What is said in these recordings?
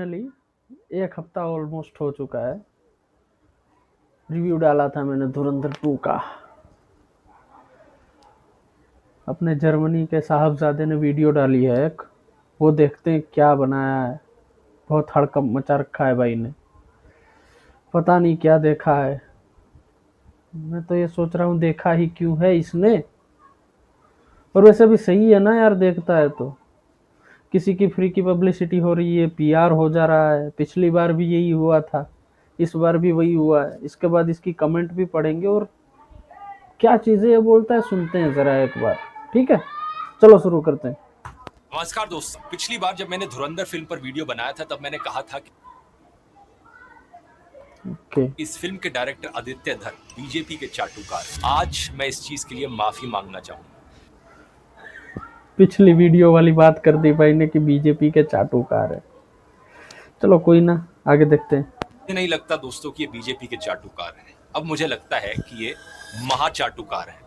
Finally 1 हफ्ता almost हो चुका है। रिव्यू डाला था मैंने धुरंधर 2 का। अपने जर्मनी के साहबजादे ने वीडियो डाली है एक, वो देखते हैं क्या बनाया है। बहुत हड़कंप मचा रखा है भाई ने, पता नहीं क्या देखा है। मैं तो ये सोच रहा हूँ देखा ही क्यों है इसने। और वैसे भी सही है ना यार, देखता है तो किसी की फ्री की पब्लिसिटी हो रही है, पीआर हो जा रहा है। पिछली बार भी यही हुआ था, इस बार भी वही हुआ है। इसके बाद इसकी कमेंट भी पढ़ेंगे और क्या चीजें ये बोलता है सुनते हैं जरा एक बार। ठीक है, चलो शुरू करते हैं। नमस्कार दोस्तों, पिछली बार जब मैंने धुरंधर फिल्म पर वीडियो बनाया था तब मैंने कहा था कि इस फिल्म के डायरेक्टर आदित्य धर बीजेपी के चाटुकार। आज मैं इस चीज के लिए माफी मांगना चाहूंगा। पिछली वीडियो वाली बात कर दी भाई ने कि बीजेपी के चाटुकार है। चलो कोई ना, आगे देखते हैं। मुझे नहीं लगता दोस्तों कि ये बीजेपी के चाटुकार हैं। अब मुझे लगता है कि ये महाचाटुकार हैं।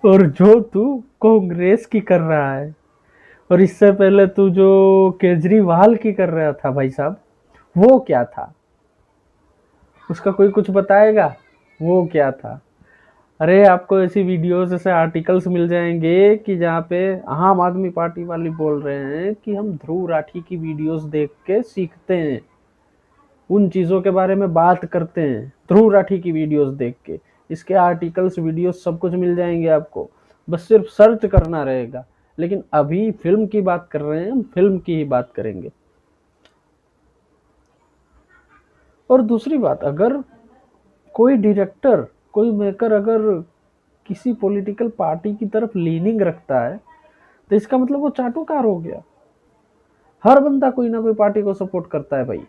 और जो तू कांग्रेस की कर रहा है और इससे पहले तू जो केजरीवाल की कर रहा था भाई साहब, वो क्या था? उसका कोई कुछ बताएगा? वो क्या था? अरे आपको ऐसी वीडियोस, ऐसे आर्टिकल्स मिल जाएंगे कि जहाँ पे आम आदमी पार्टी वाली बोल रहे हैं कि हम ध्रुव राठी की वीडियोस देख के सीखते हैं, उन चीज़ों के बारे में बात करते हैं ध्रुव राठी की वीडियोस देख के। इसके आर्टिकल्स, वीडियोस सब कुछ मिल जाएंगे आपको, बस सिर्फ सर्च करना रहेगा। लेकिन अभी फिल्म की बात कर रहे हैं, हम फिल्म की ही बात करेंगे। और दूसरी बात, अगर कोई डायरेक्टर, कोई मेकर अगर किसी पॉलिटिकल पार्टी की तरफ लीनिंग रखता है तो इसका मतलब वो चाटुकार हो गया। हर बंदा कोई ना कोई पार्टी को सपोर्ट करता है भाई।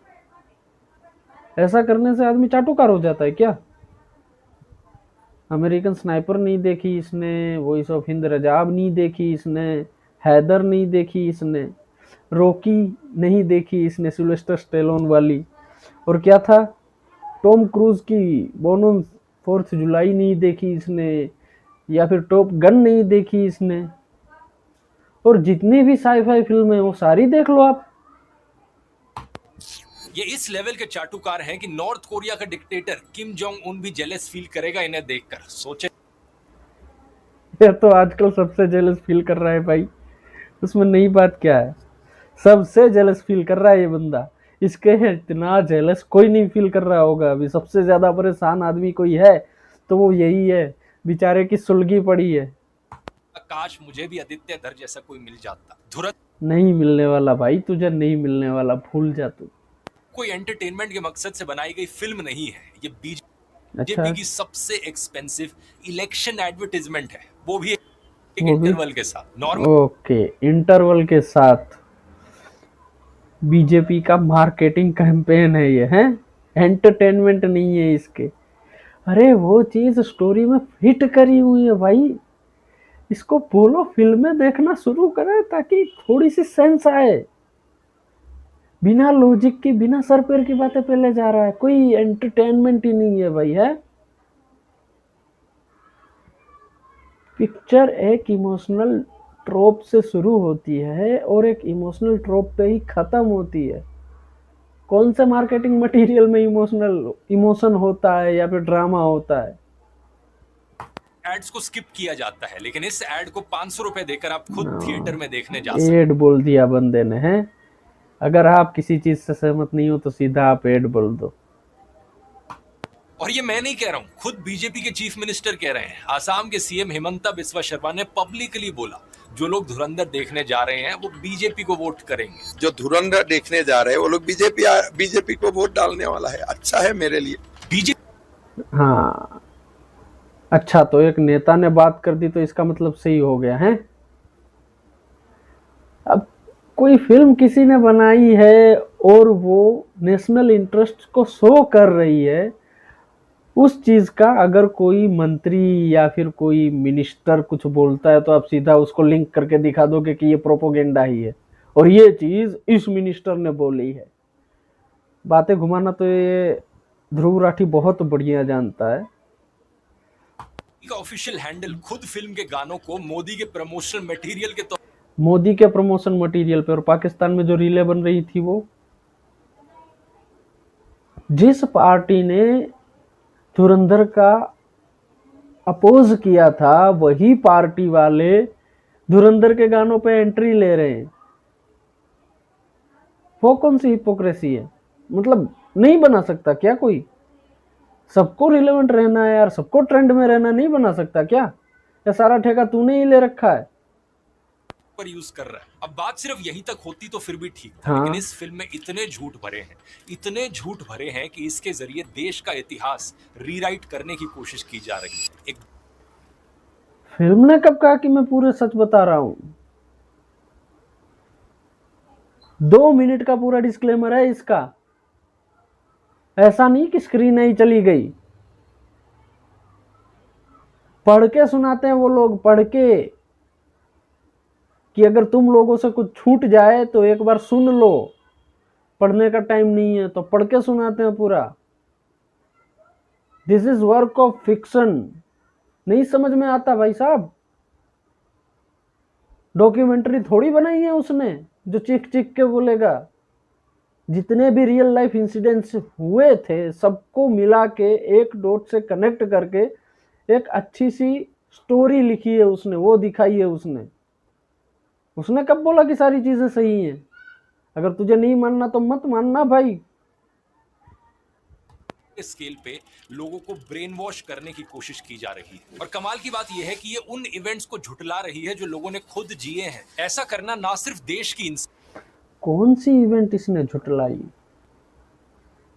ऐसा करने से आदमी चाटुकार हो जाता है क्या? अमेरिकन स्नाइपर नहीं देखी इसने, वॉइस ऑफ हिंद रजाब नहीं देखी इसने, हैदर नहीं देखी इसने, रॉकी नहीं देखी इसने सिल्वेस्टर स्टेलोन वाली, और क्या था, टॉम क्रूज की बोर्न ऑन 4 जुलाई नहीं देखी इसने, या फिर टॉप गन नहीं देखी इसने। और जितनी भी साईफाई फिल्म है वो सारी देख लो आप। ये इस लेवल के चाटुकार हैं कि नॉर्थ कोरिया का डिक्टेटर किम जोंग उन भी जेलस फील करेगा इन्हें देखकर। सोचे ये तो आजकल सबसे जेलस फील कर रहा है भाई, उसमें नई बात क्या है? सबसे जेलस फील कर रहा है ये बंदा। इसके इतना जेलस कोई नहीं फील कर रहा होगा। अभी सबसे ज्यादा परेशान आदमी कोई है तो वो यही है, बेचारे की सुलगी पड़ी है। काश मुझे भी आदित्य धर जैसा कोई मिल जाता। धुरंधर नहीं मिलने वाला भाई, तुझे नहीं मिलने वाला, भूल जा तू। कोई एंटरटेनमेंट के मकसद से बनाई गई फिल्म नहीं है। ये बीजेपी अच्छा, की सबसे एक्सपेंसिव इलेक्शन एडवर्टाइजमेंट है, वो भी एक वो भी इंटरवल के साथ। नॉर्मल ओके, इंटरवल के साथ बीजेपी का मार्केटिंग कैंपेन है ये, है एंटरटेनमेंट नहीं है इसके। अरे वो चीज स्टोरी में फिट करी हुई है भाई। इसको बोलो फिल्में देखना शुरू करें ताकि थोड़ी सी सेंस आए। बिना लॉजिक की, बिना सर पैर की बातें पहले जा रहा है, कोई एंटरटेनमेंट ही नहीं है भाई। है पिक्चर एक इमोशनल ट्रोप से शुरू होती है और एक इमोशनल ट्रोप पे ही खत्म होती है। कौन से मार्केटिंग मटेरियल में इमोशन होता है या फिर ड्रामा होता है? एड्स को स्किप किया जाता है, लेकिन इस एड को 500 रुपए देकर आप खुद थिएटर में देखने जा सकते। एड बोल दिया बंदे ने, है। अगर आप किसी चीज से सहमत नहीं हो तो सीधा आप एड बोल दो। और ये मैं नहीं कह रहा हूँ, खुद बीजेपी के चीफ मिनिस्टर कह रहे हैं। आसाम के सीएम हिमंता बिस्वा शर्मा ने पब्लिकली बोला, जो लोग धुरंधर देखने जा रहे हैं वो बीजेपी को वोट करेंगे। जो धुरंधर देखने जा रहे हैं वो लोग बीजेपी को वोट डालने वाला है। अच्छा है मेरे लिए। बीजेपी हाँ, अच्छा, तो एक नेता ने बात कर दी तो इसका मतलब सही हो गया है। अब कोई फिल्म किसी ने बनाई है और वो नेशनल इंटरेस्ट को शो कर रही है, उस चीज का अगर कोई मंत्री या फिर कोई मिनिस्टर कुछ बोलता है तो आप सीधा उसको लिंक करके दिखा दोगे कि ये प्रोपोगेंडा ही है और ये चीज इस मिनिस्टर ने बोली है। बातें घुमाना तो ये ध्रुव राठी बहुत बढ़िया जानता है। का ऑफिशियल हैंडल खुद फिल्म के गानों को मोदी के प्रमोशनल मटेरियल के तौर मोदी के प्रमोशन मटेरियल पे, और पाकिस्तान में जो रीलें बन रही थी वो जिस पार्टी ने धुरंधर का अपोज किया था वही पार्टी वाले धुरंधर के गानों पे एंट्री ले रहे हैं। वो कौन सी हिपोक्रेसी है? मतलब नहीं बना सकता क्या कोई? सबको रिलेवेंट रहना है यार, सबको ट्रेंड में रहना नहीं बना सकता क्या? या सारा ठेका तूने ही ले रखा है? पर यूज कर रहा है। अब बात सिर्फ यहीं तक होती तो फिर भी ठीक था, हाँ। लेकिन इस फिल्म में इतने झूठ भरे हैं, इतने झूठ भरे हैं कि इसके जरिए देश का इतिहास रीराइट करने की कोशिश की जा रही है। एक फिल्म ने कब कहा कि मैं पूरे सच बता रहा हूं? 2 मिनट का पूरा डिस्क्लेमर है इसका। ऐसा नहीं कि स्क्रीन नहीं चली गई, पढ़ के सुनाते हैं वो लोग, पढ़ के, कि अगर तुम लोगों से कुछ छूट जाए तो एक बार सुन लो। पढ़ने का टाइम नहीं है तो पढ़ के सुनाते हैं पूरा। This is work of fiction. नहीं समझ में आता भाई साहब? डॉक्यूमेंट्री थोड़ी बनाई है उसने जो चिक चिक के बोलेगा। जितने भी रियल लाइफ इंसिडेंट्स हुए थे सबको मिला के एक डॉट से कनेक्ट करके एक अच्छी सी स्टोरी लिखी है उसने, वो दिखाई है उसने। उसने कब बोला कि सारी चीजें सही हैं? अगर तुझे नहीं मानना तो मत मानना भाई। स्केल पे लोगों को ब्रेन वॉश करने की कोशिश की जा रही है, और कमाल की बात यह है कि ये उन इवेंट्स को झुठला रही है जो लोगों ने खुद जिए हैं। ऐसा करना ना सिर्फ देश की कौन सी इवेंट इसने झुठलाई?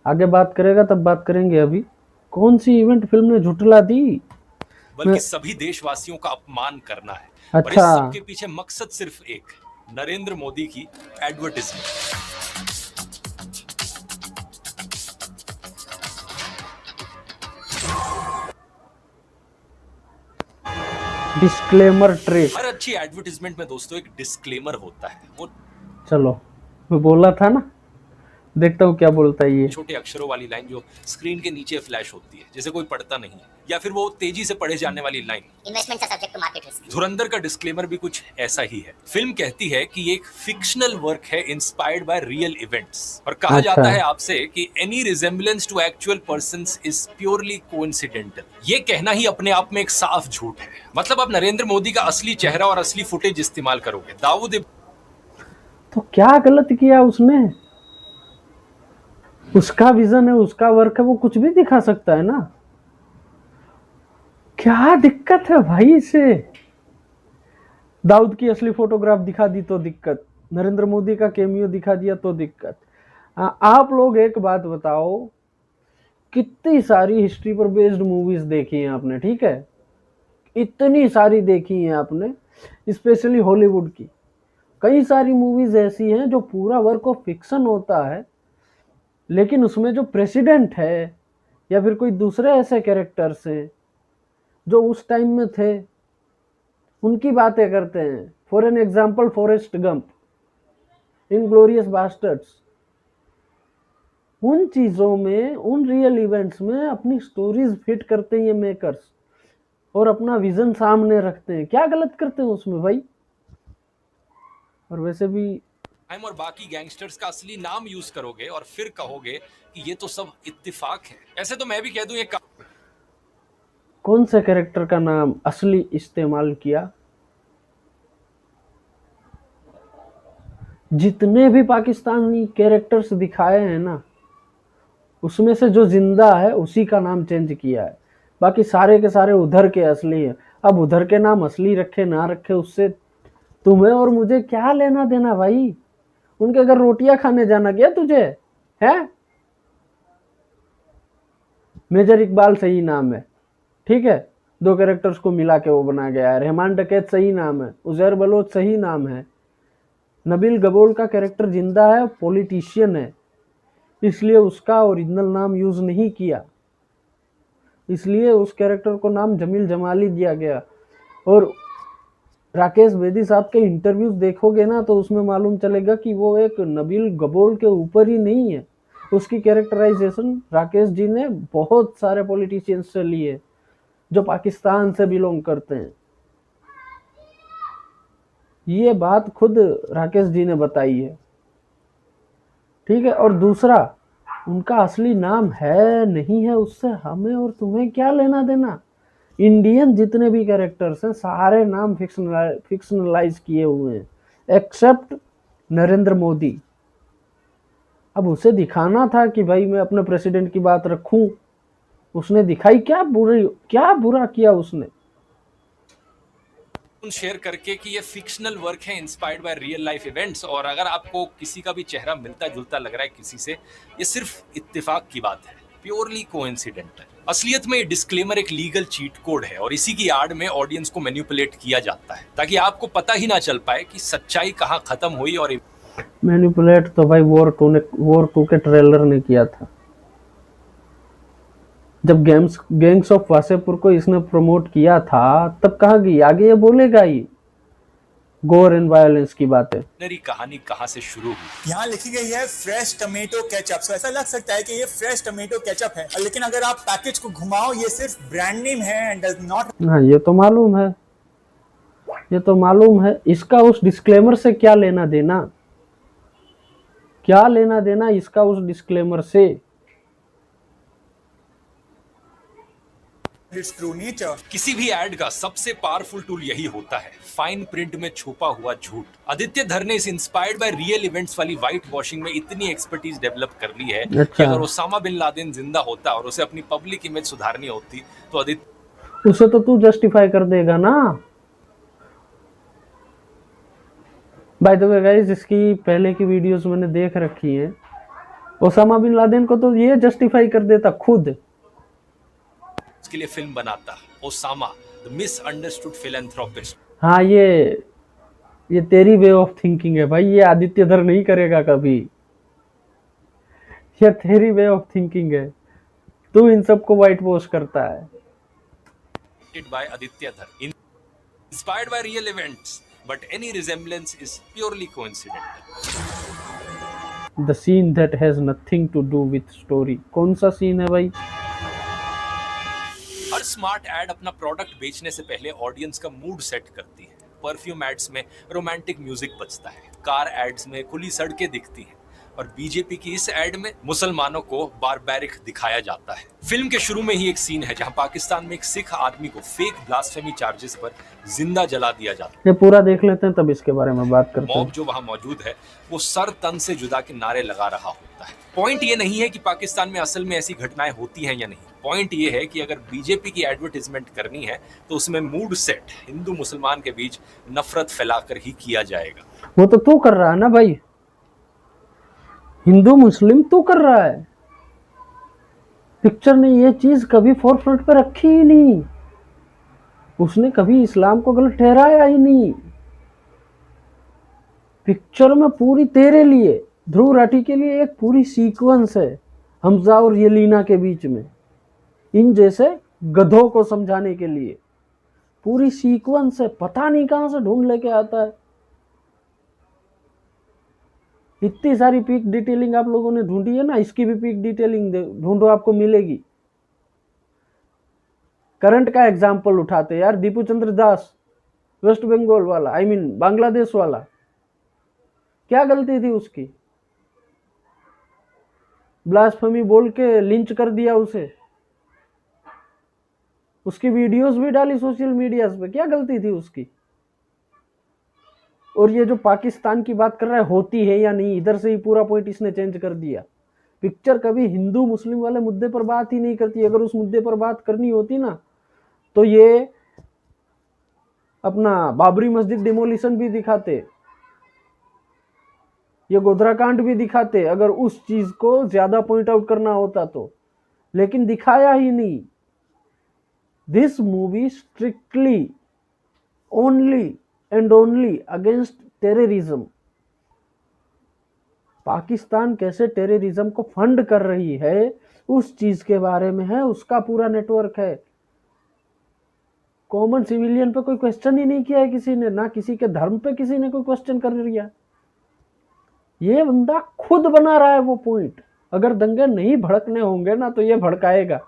आगे बात करेगा तब बात करेंगे। अभी कौन सी इवेंट फिल्म ने झुठला दी? बल्कि सभी देशवासियों का अपमान करना है। और इस अच्छा। सब के पीछे मकसद सिर्फ एक, नरेंद्र मोदी की एडवर्टाइजमेंट। Disclaimer trick. हर अच्छी एडवर्टाइजमेंट में दोस्तों एक डिस्क्लेमर होता है। वो चलो, मैं बोला था ना, देखता हूँ क्या बोलता है ये। छोटे अक्षरों वाली लाइन जो स्क्रीन के नीचे फ्लैश होती है, जैसे कोई पढ़ता नहीं, या फिर वो तेजी से पढ़े जाने वाली line, investment subject to market risk. Dhurandhar का डिस्क्लेमर भी कुछ ऐसा ही है। फिल्म कहती है कि ये एक फिक्शनल वर्क है इंस्पायर्ड बाय रियल इवेंट्स, और कहा अच्छा। जाता है आपसे कि any resemblance to actual persons is purely coincidental. ये कहना ही अपने आप में एक साफ झूठ है। मतलब आप नरेंद्र मोदी का असली चेहरा और असली फुटेज इस्तेमाल करोगे, दाऊद तो क्या गलत किया उसने? उसका विजन है, उसका वर्क है, वो कुछ भी दिखा सकता है ना। क्या दिक्कत है भाई इसे? दाऊद की असली फोटोग्राफ दिखा दी तो दिक्कत, नरेंद्र मोदी का कैमियो दिखा दिया तो दिक्कत। आप लोग एक बात बताओ, कितनी सारी हिस्ट्री पर बेस्ड मूवीज देखी हैं आपने? ठीक है, इतनी सारी देखी हैं आपने, स्पेशली हॉलीवुड की। कई सारी मूवीज ऐसी हैं जो पूरा वर्क ऑफ फिक्शन होता है, लेकिन उसमें जो प्रेसिडेंट है या फिर कोई दूसरे ऐसे कैरेक्टर्स हैं जो उस टाइम में थे, उनकी बातें करते हैं। For an example, Forrest Gump, Inglourious Basterds. उन चीज़ों में, उन रियल इवेंट्स में अपनी स्टोरीज फिट करते हैं ये मेकर्स, और अपना विजन सामने रखते हैं। क्या गलत करते हैं उसमें भाई? और वैसे भी और बाकी गैंगस्टर्स का असली नाम यूज करोगे और फिर कहोगे कि ये तो सब इत्तेफाक है। ऐसे तो मैं भी कह दूं ये कौन से कैरेक्टर का नाम असली इस्तेमाल किया? जितने भी पाकिस्तानी कैरेक्टर्स दिखाए हैं ना, उसमें से जो जिंदा है उसी का नाम चेंज किया है। बाकी सारे के सारे उधर के असली हैं। अब उधर के नाम असली रखे ना रखे, उससे तुम्हें और मुझे क्या लेना देना भाई? उनके घर रोटियां खाने जाना क्या तुझे है? मेजर इकबाल सही नाम है, ठीक है, 2 कैरेक्टर्स को मिला के वो बनाया गया है। रहमान डकैत सही नाम है, उजैर बलोच सही नाम है। नबील गबोल का कैरेक्टर जिंदा है, पॉलिटिशियन है, इसलिए उसका ओरिजिनल नाम यूज नहीं किया, इसलिए उस कैरेक्टर को नाम जमील जमाली दिया गया। और राकेश बेदी साहब के इंटरव्यूज देखोगे ना तो उसमें मालूम चलेगा कि वो एक नबील गबोल के ऊपर ही नहीं है। उसकी कैरेक्टराइजेशन राकेश जी ने बहुत सारे पॉलिटिशियंस से ली है जो पाकिस्तान से बिलोंग करते हैं। ये बात खुद राकेश जी ने बताई है, ठीक है। और दूसरा, उनका असली नाम है नहीं है, उससे हमें और तुम्हें क्या लेना देना। इंडियन जितने भी कैरेक्टर्स हैं सारे नाम फिक्शनलाइज किए हुए हैं एक्सेप्ट नरेंद्र मोदी। अब उसे दिखाना था कि भाई मैं अपने प्रेसिडेंट की बात रखूं, उसने दिखाई क्या बुरा किया उसने। शेयर करके कि ये फिक्शनल वर्क है inspired by real life events, और अगर आपको किसी का भी चेहरा मिलता जुलता लग रहा है किसी से, ये सिर्फ इत्तेफाक की बात है, प्योरली कोइंसिडेंटल। असलियत में ये डिस्क्लेमर एक लीगल चीट कोड है और इसी की आड़ में ऑडियंस को मैनिपुलेट किया जाता है ताकि आपको पता ही ना चल पाए कि सच्चाई कहां खत्म हुई और मैनिपुलेट तो भाई वॉर 2 के ट्रेलर ने किया था। जब गैंग्स ऑफ वासेपुर को इसने प्रमोट किया था तब कहा गई, आगे ये बोलेगा ही गोर एंड वायलेंस की बातें। मेरी कहानी कहां से शुरू हुई। यहाँ लिखी गई है फ्रेश टमेटो केचप। सो ऐसा लग सकता है कि ये फ्रेश टमेटो केचप है, लेकिन अगर आप पैकेज को घुमाओ ये सिर्फ ब्रांड नेम है एंड डज नॉट। हाँ ये तो मालूम है, ये तो मालूम है। इसका उस डिस्क्लेमर से क्या लेना देना, क्या लेना देना इसका उस डिस्क्लेमर से। It's true nature. किसी भी एड का सबसे पावरफुल टूल यही होता है, फाइन प्रिंट में छुपा हुआ झूठ। आदित्य धर ने इस इंस्पायर्ड बाय रियल इवेंट्स वाली व्हाइट वॉशिंग में इतनी एक्सपर्टीज डेवलप कर ली है कि अगर ओसामा बिन लादेन जिंदा होता और उसे अपनी पब्लिक इमेज सुधारनी होती तो आदित्य, उसे तो तू जस्टिफाई कर देगा ना। बाय द वे गाइस, इसकी पहले की वीडियोस मैंने देख रखी हैं। ओसामा बिन लादेन को तो ये जस्टिफाई कर देता खुद। के लिए फिल्म बनाता ओसामा द मिसअंडरस्टूड फिलैंथ्रोपिस्ट। हाँ ये तेरी वे ऑफ थिंकिंग है भाई, ये आदित्य धर नहीं करेगा कभी। ये तेरी वे ऑफ थिंकिंग है, तू इन सबको व्हाइट वॉश करता है। By Aditya Dhar, inspired by real events, but any resemblance is purely coincidental. The scene that has nothing to do with story. कौन सा सीन है भाई? हर स्मार्ट एड अपना प्रोडक्ट बेचने से पहले ऑडियंस का मूड सेट करती है। परफ्यूम एड्स में रोमांटिक म्यूजिक बजता है, कार एड्स में खुली सड़कें दिखती हैं, और बीजेपी की इस एड में मुसलमानों को बारबैरिक दिखाया जाता है। फिल्म के शुरू में ही एक सीन है जहां पाकिस्तान में एक सिख आदमी को फेक ब्लास्फेमी चार्जेस पर जिंदा जला दिया जाता है। ये पूरा देख लेते हैं तब इसके बारे में बात करते हैं। मॉब जो वहां मौजूद है वो सर तन से जुदा के नारे लगा रहा होता है। पॉइंट ये नहीं है कि पाकिस्तान में असल में ऐसी घटनाएं होती हैं या नहीं, पॉइंट ये है कि अगर बीजेपी की एडवर्टाइजमेंट करनी है तो उसमें मूड सेट हिंदू मुसलमान के बीच नफरत फैलाकर ही किया जाएगा। वो तो तू कर रहा है ना भाई, हिंदू मुस्लिम तू कर रहा है। पिक्चर ने ये चीज कभी फोरफ्रंट पे रखी ही नहीं, उसने कभी इस्लाम को गलत ठहराया ही नहीं। पिक्चर में पूरी तेरे लिए, ध्रुव राठी के लिए एक पूरी सीक्वेंस है हमजा और येलिना के बीच में, इन जैसे गधों को समझाने के लिए पूरी सीक्वेंस है। पता नहीं कहां से ढूंढ लेके आता है। इतनी सारी पीक डिटेलिंग आप लोगों ने ढूंढी है ना, इसकी भी पीक डिटेलिंग ढूंढो, आपको मिलेगी। करंट का एग्जाम्पल उठाते यार, दीपू चंद्र दास, वेस्ट बंगाल वाला, आई मीन बांग्लादेश वाला, क्या गलती थी उसकी? ब्लास्फेमी बोल के लिंच कर दिया उसे, उसकी वीडियोस भी डाली सोशल मीडिया पे, क्या गलती थी उसकी? और ये जो पाकिस्तान की बात कर रहा है होती है या नहीं, इधर से ही पूरा पॉइंट इसने चेंज कर दिया। पिक्चर कभी हिंदू मुस्लिम वाले मुद्दे पर बात ही नहीं करती। अगर उस मुद्दे पर बात करनी होती ना तो ये अपना बाबरी मस्जिद डिमोलिशन भी दिखाते, ये गोधरा कांड भी दिखाते, अगर उस चीज को ज्यादा पॉइंट आउट करना होता तो, लेकिन दिखाया ही नहीं। This movie strictly only and only against terrorism. Pakistan कैसे टेररिज्म को फंड कर रही है उस चीज के बारे में है, उसका पूरा नेटवर्क है। कॉमन सिविलियन पे कोई क्वेश्चन ही नहीं किया है किसी ने, ना किसी के धर्म पे किसी ने कोई क्वेश्चन कर लिया। ये बंदा खुद बना रहा है वो पॉइंट। अगर दंगे नहीं भड़कने होंगे ना तो ये भड़काएगा।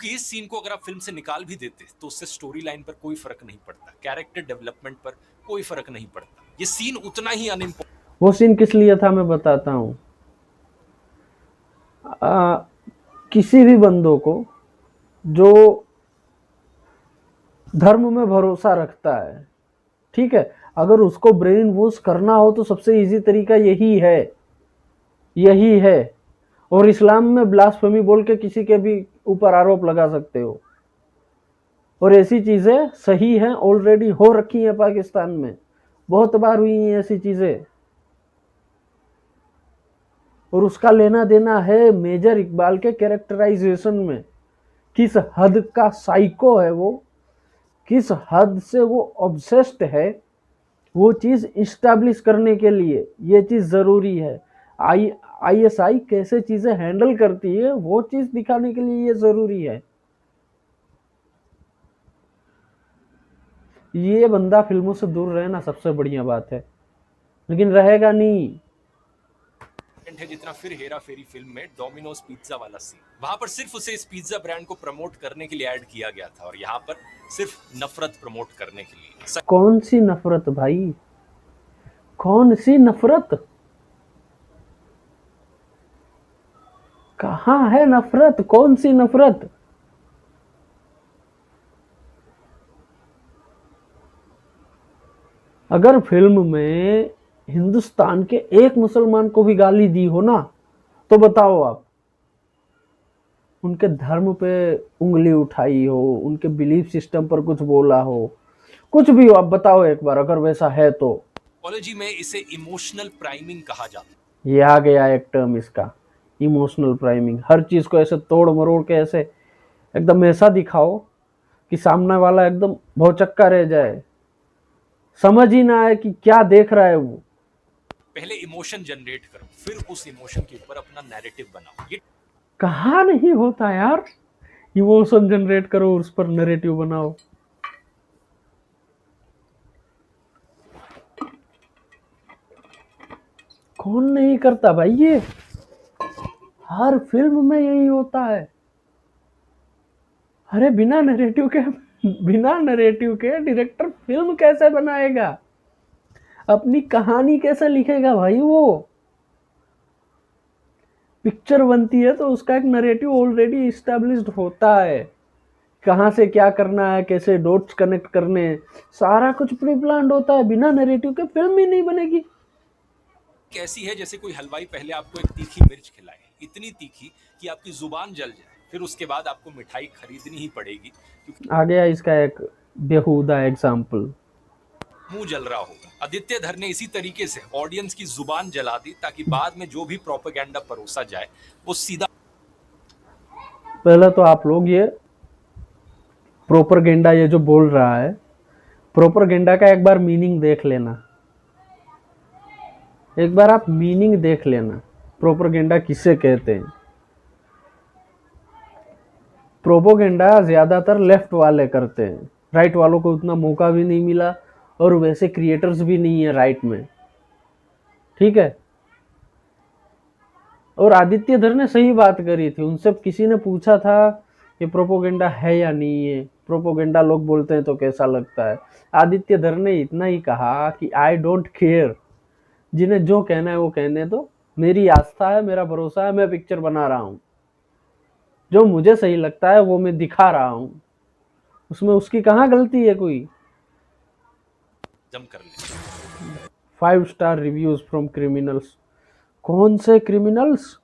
कि इस सीन को अगर आप फिल्म से निकाल भी देते तो उससे स्टोरी लाइन पर कोई फर्क नहीं पड़ता, कैरेक्टर डेवलपमेंट पर कोई फर्क नहीं पड़ता। ये सीन उतना ही अनइम्पोर्टेंट। वो सीन किस लिए था मैं बताता हूँ। किसी भी बंदों को जो धर्म में भरोसा रखता है, ठीक है, अगर उसको ब्रेन वॉश करना हो तो सबसे इजी तरीका यही है। और इस्लाम में ब्लास्फेमी बोल के किसी के भी ऊपर आरोप लगा सकते हो, और ऐसी चीजें सही हैं, ऑलरेडी हो रखी हैं पाकिस्तान में, बहुत बार हुई हैं ऐसी चीजें। और उसका लेना देना है मेजर इकबाल के कैरेक्टराइजेशन में, किस हद का साइको है वो, किस हद से वो ऑब्सेस्ड है, वो चीज इस्टेब्लिश करने के लिए ये चीज जरूरी है। आईएसआई कैसे चीजें हैंडल करती है वो चीज दिखाने के लिए ये जरूरी है। ये बंदा फिल्मों से दूर रहना सबसे बढ़िया बात है, लेकिन रहेगा नहीं। है जितना फिर हेरा फेरी फिल्म में डोमिनोज पिज्जा वाला सीन, वहां पर सिर्फ उसे इस पिज्जा ब्रांड को प्रमोट करने के लिए ऐड किया गया था, और यहाँ पर सिर्फ नफरत प्रमोट करने के लिए। कौन सी नफरत भाई, कौन सी नफरत, कहां है नफरत, कौन सी नफरत? अगर फिल्म में हिंदुस्तान के एक मुसलमान को भी गाली दी हो ना, तो बताओ आप, उनके धर्म पे उंगली उठाई हो, उनके बिलीफ सिस्टम पर कुछ बोला हो, कुछ भी हो, आप बताओ एक बार, अगर वैसा है तो। साइकोलॉजी में इसे इमोशनल प्राइमिंग कहा जाता है। ये आ गया एक टर्म इसका, इमोशनल प्राइमिंग। हर चीज को ऐसे तोड़ मरोड़ के ऐसे एकदम ऐसा दिखाओ कि सामने वाला एकदम भौचक्का रह जाए, समझ ही ना आए कि क्या देख रहा है वो। पहले इमोशन जनरेट करो, फिर उस इमोशन के ऊपर अपना नैरेटिव बनाओ। ये कहाँ नहीं होता यार, इमोशन जनरेट करो उस पर नैरेटिव बनाओ। कौन नहीं करता भाई, ये हर फिल्म में यही होता है। अरे बिना नैरेटिव के डायरेक्टर फिल्म कैसे बनाएगा, अपनी कहानी कैसे लिखेगा भाई? वो पिक्चर बनती है तो उसका एक नैरेटिव ऑलरेडी इस्टेब्लिश्ड होता है, कहां से क्या करना है, कैसे डॉट्स कनेक्ट करने, सारा कुछ प्री प्लान्ड होता है। बिना नैरेटिव के फिल्म ही नहीं बनेगी। कैसी है जैसे कोई हलवाई पहले आपको एक तीखी मिर्च खिलाए, इतनी तीखी कि आपकी जुबान जल जाए, फिर उसके बाद आपको मिठाई खरीदनी ही पड़ेगी क्योंकि आ गया इसका एक बेहुदा एग्जाम्पल। मुंह जल रहा होगा। आदित्य धर ने इसी तरीके से ऑडियंस की जुबान जला दी ताकि बाद में जो भी प्रोपेगेंडा परोसा जाए वो सीधा। पहले तो आप लोग ये प्रोपरगेंडा ये जो बोल रहा है, प्रोपरगेंडा का एक बार मीनिंग देख लेना, एक बार आप मीनिंग देख लेना, प्रोपरगेंडा किसे कहते हैं। प्रोपोगेंडा ज्यादातर लेफ्ट वाले करते हैं, राइट वालों को उतना मौका भी नहीं मिला, और वैसे क्रिएटर्स भी नहीं है राइट में, ठीक है। और आदित्य धर ने सही बात करी थी, उनसे किसी ने पूछा था कि प्रोपोगेंडा है या नहीं है, प्रोपोगेंडा लोग बोलते हैं तो कैसा लगता है। आदित्य धर ने इतना ही कहा कि आई डोंट केयर, जिन्हें जो कहना है वो कहने दो, मेरी आस्था है, मेरा भरोसा है, मैं पिक्चर बना रहा हूँ, जो मुझे सही लगता है वो मैं दिखा रहा हूँ, उसमें उसकी कहाँ गलती है कोई। जम कर ले। 5 स्टार रिव्यूज फ्रॉम क्रिमिनल्स। कौन से क्रिमिनल्स?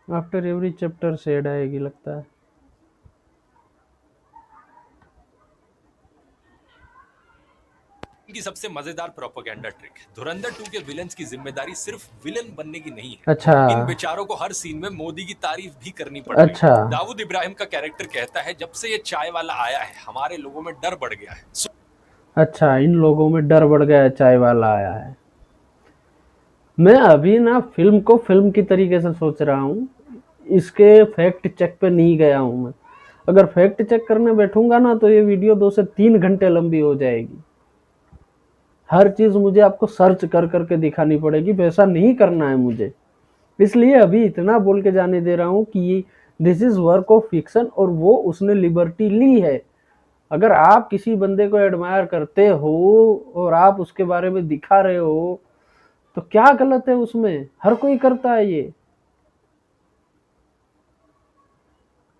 आफ्टर एवरी चैप्टर शेड आएगी लगता है। की सबसे मजेदार प्रोपेगेंडा ट्रिक, धुरंधर 2 के विलेंस की जिम्मेदारी सिर्फ विलन बनने की नहीं है। अच्छा इन बेचारों को हर सीन में मोदी की तारीफ भी करनी पड़ रही अच्छा है। दाऊद इब्राहिम का कैरेक्टर कहता है, जब से ये चाय वाला आया है हमारे लोगों में डर बढ़ गया है। अच्छा, इन लोगों में डर बढ़ गया है, चाय वाला आया है। मैं अभी ना फिल्म को फिल्म की तरीके से सोच रहा हूँ, इसके फैक्ट चेक पे नहीं गया हूँ मैं। अगर फैक्ट चेक करने बैठूंगा ना तो ये वीडियो 2 से 3 घंटे लंबी हो जाएगी। हर चीज मुझे आपको सर्च कर करके दिखानी पड़ेगी, वैसा नहीं करना है मुझे। इसलिए अभी इतना बोल के जाने दे रहा हूँ कि this is work of fiction और वो उसने लिबर्टी ली है। अगर आप किसी बंदे को एडमायर करते हो और आप उसके बारे में दिखा रहे हो तो क्या गलत है उसमें? हर कोई करता है ये।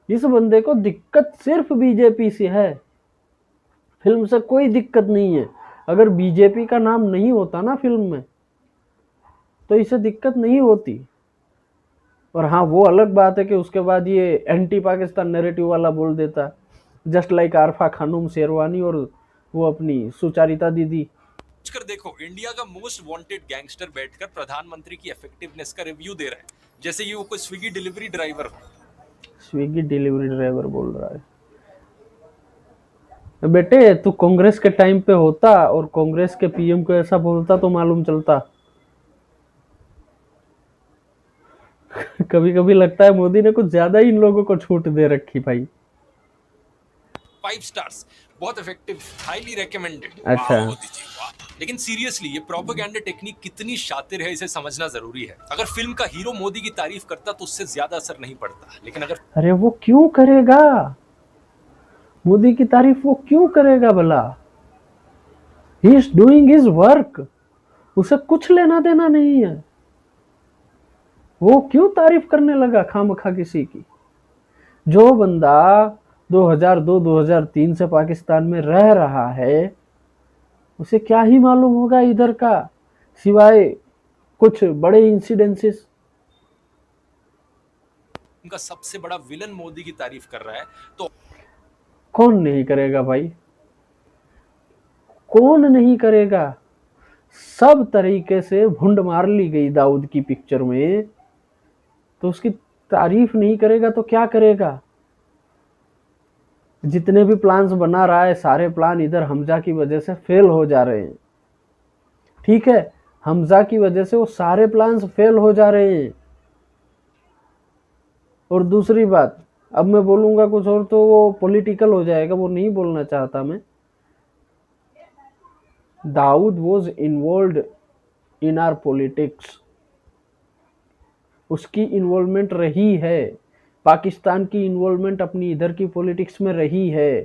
इस बंदे को दिक्कत सिर्फ बीजेपी से है, फिल्म से कोई दिक्कत नहीं है। अगर बीजेपी का नाम नहीं होता ना फिल्म में तो इसे दिक्कत नहीं होती। और हाँ, वो अलग बात है कि उसके बाद ये एंटी पाकिस्तान नैरेटिव वाला बोल देता, जस्ट लाइक आरफा खानूम शेरवानी और वो अपनी सुचारिता दीदी। कर देखो, इंडिया का मोस्ट वांटेड गैंगस्टर बैठकर प्रधानमंत्री की इफेक्टिवनेस का रिव्यू दे रहा है, जैसे ये वो कोई स्विगी डिलीवरी ड्राइवर हो। स्विगी डिलीवरी ड्राइवर बोल रहा है। बेटे, तू कांग्रेस के टाइम पे होता और कांग्रेस के पीएम को ऐसा बोलता तो मालूम चलता। कभी कभी लगता है मोदी ने कुछ ज्यादा ही इन लोगों को छूट दे रखी भाई। 5 स्टार्स, बहुत इफेक्टिव, हाईली रेकमेंडेड। अच्छा। वाह मोदी जी, वाह। लेकिन सीरियसली ये प्रोपेगेंडा टेक्निक कितनी शातिर है, इसे समझना जरूरी है। अगर फिल्म का हीरो मोदी की तारीफ करता तो उससे ज्यादा असर नहीं पड़ता, लेकिन अगर अरे वो क्यों करेगा? मोदी की तारीफ वो क्यों करेगा भला? He is doing his work, उसे कुछ लेना देना नहीं है। वो क्यों तारीफ करने लगा खामखा किसी की? जो बंदा 2002-2003 से पाकिस्तान में रह रहा है उसे क्या ही मालूम होगा इधर का, सिवाय कुछ बड़े इंसिडेंसेस। उनका सबसे बड़ा विलन मोदी की तारीफ कर रहा है तो कौन नहीं करेगा भाई, कौन नहीं करेगा? सब तरीके से भुंड मार ली गई दाऊद की पिक्चर में, तो उसकी तारीफ नहीं करेगा तो क्या करेगा? जितने भी प्लान्स बना रहा है सारे प्लान इधर हमजा की वजह से फेल हो जा रहे हैं। ठीक है, हमजा की वजह से वो सारे प्लान्स फेल हो जा रहे हैं। और दूसरी बात, अब मैं बोलूंगा कुछ और तो वो पॉलिटिकल हो जाएगा, वो नहीं बोलना चाहता मैं। Dawood was involve in our politics, उसकी इन्वॉल्वमेंट रही है, पाकिस्तान की इन्वॉल्वमेंट अपनी इधर की पॉलिटिक्स में रही है।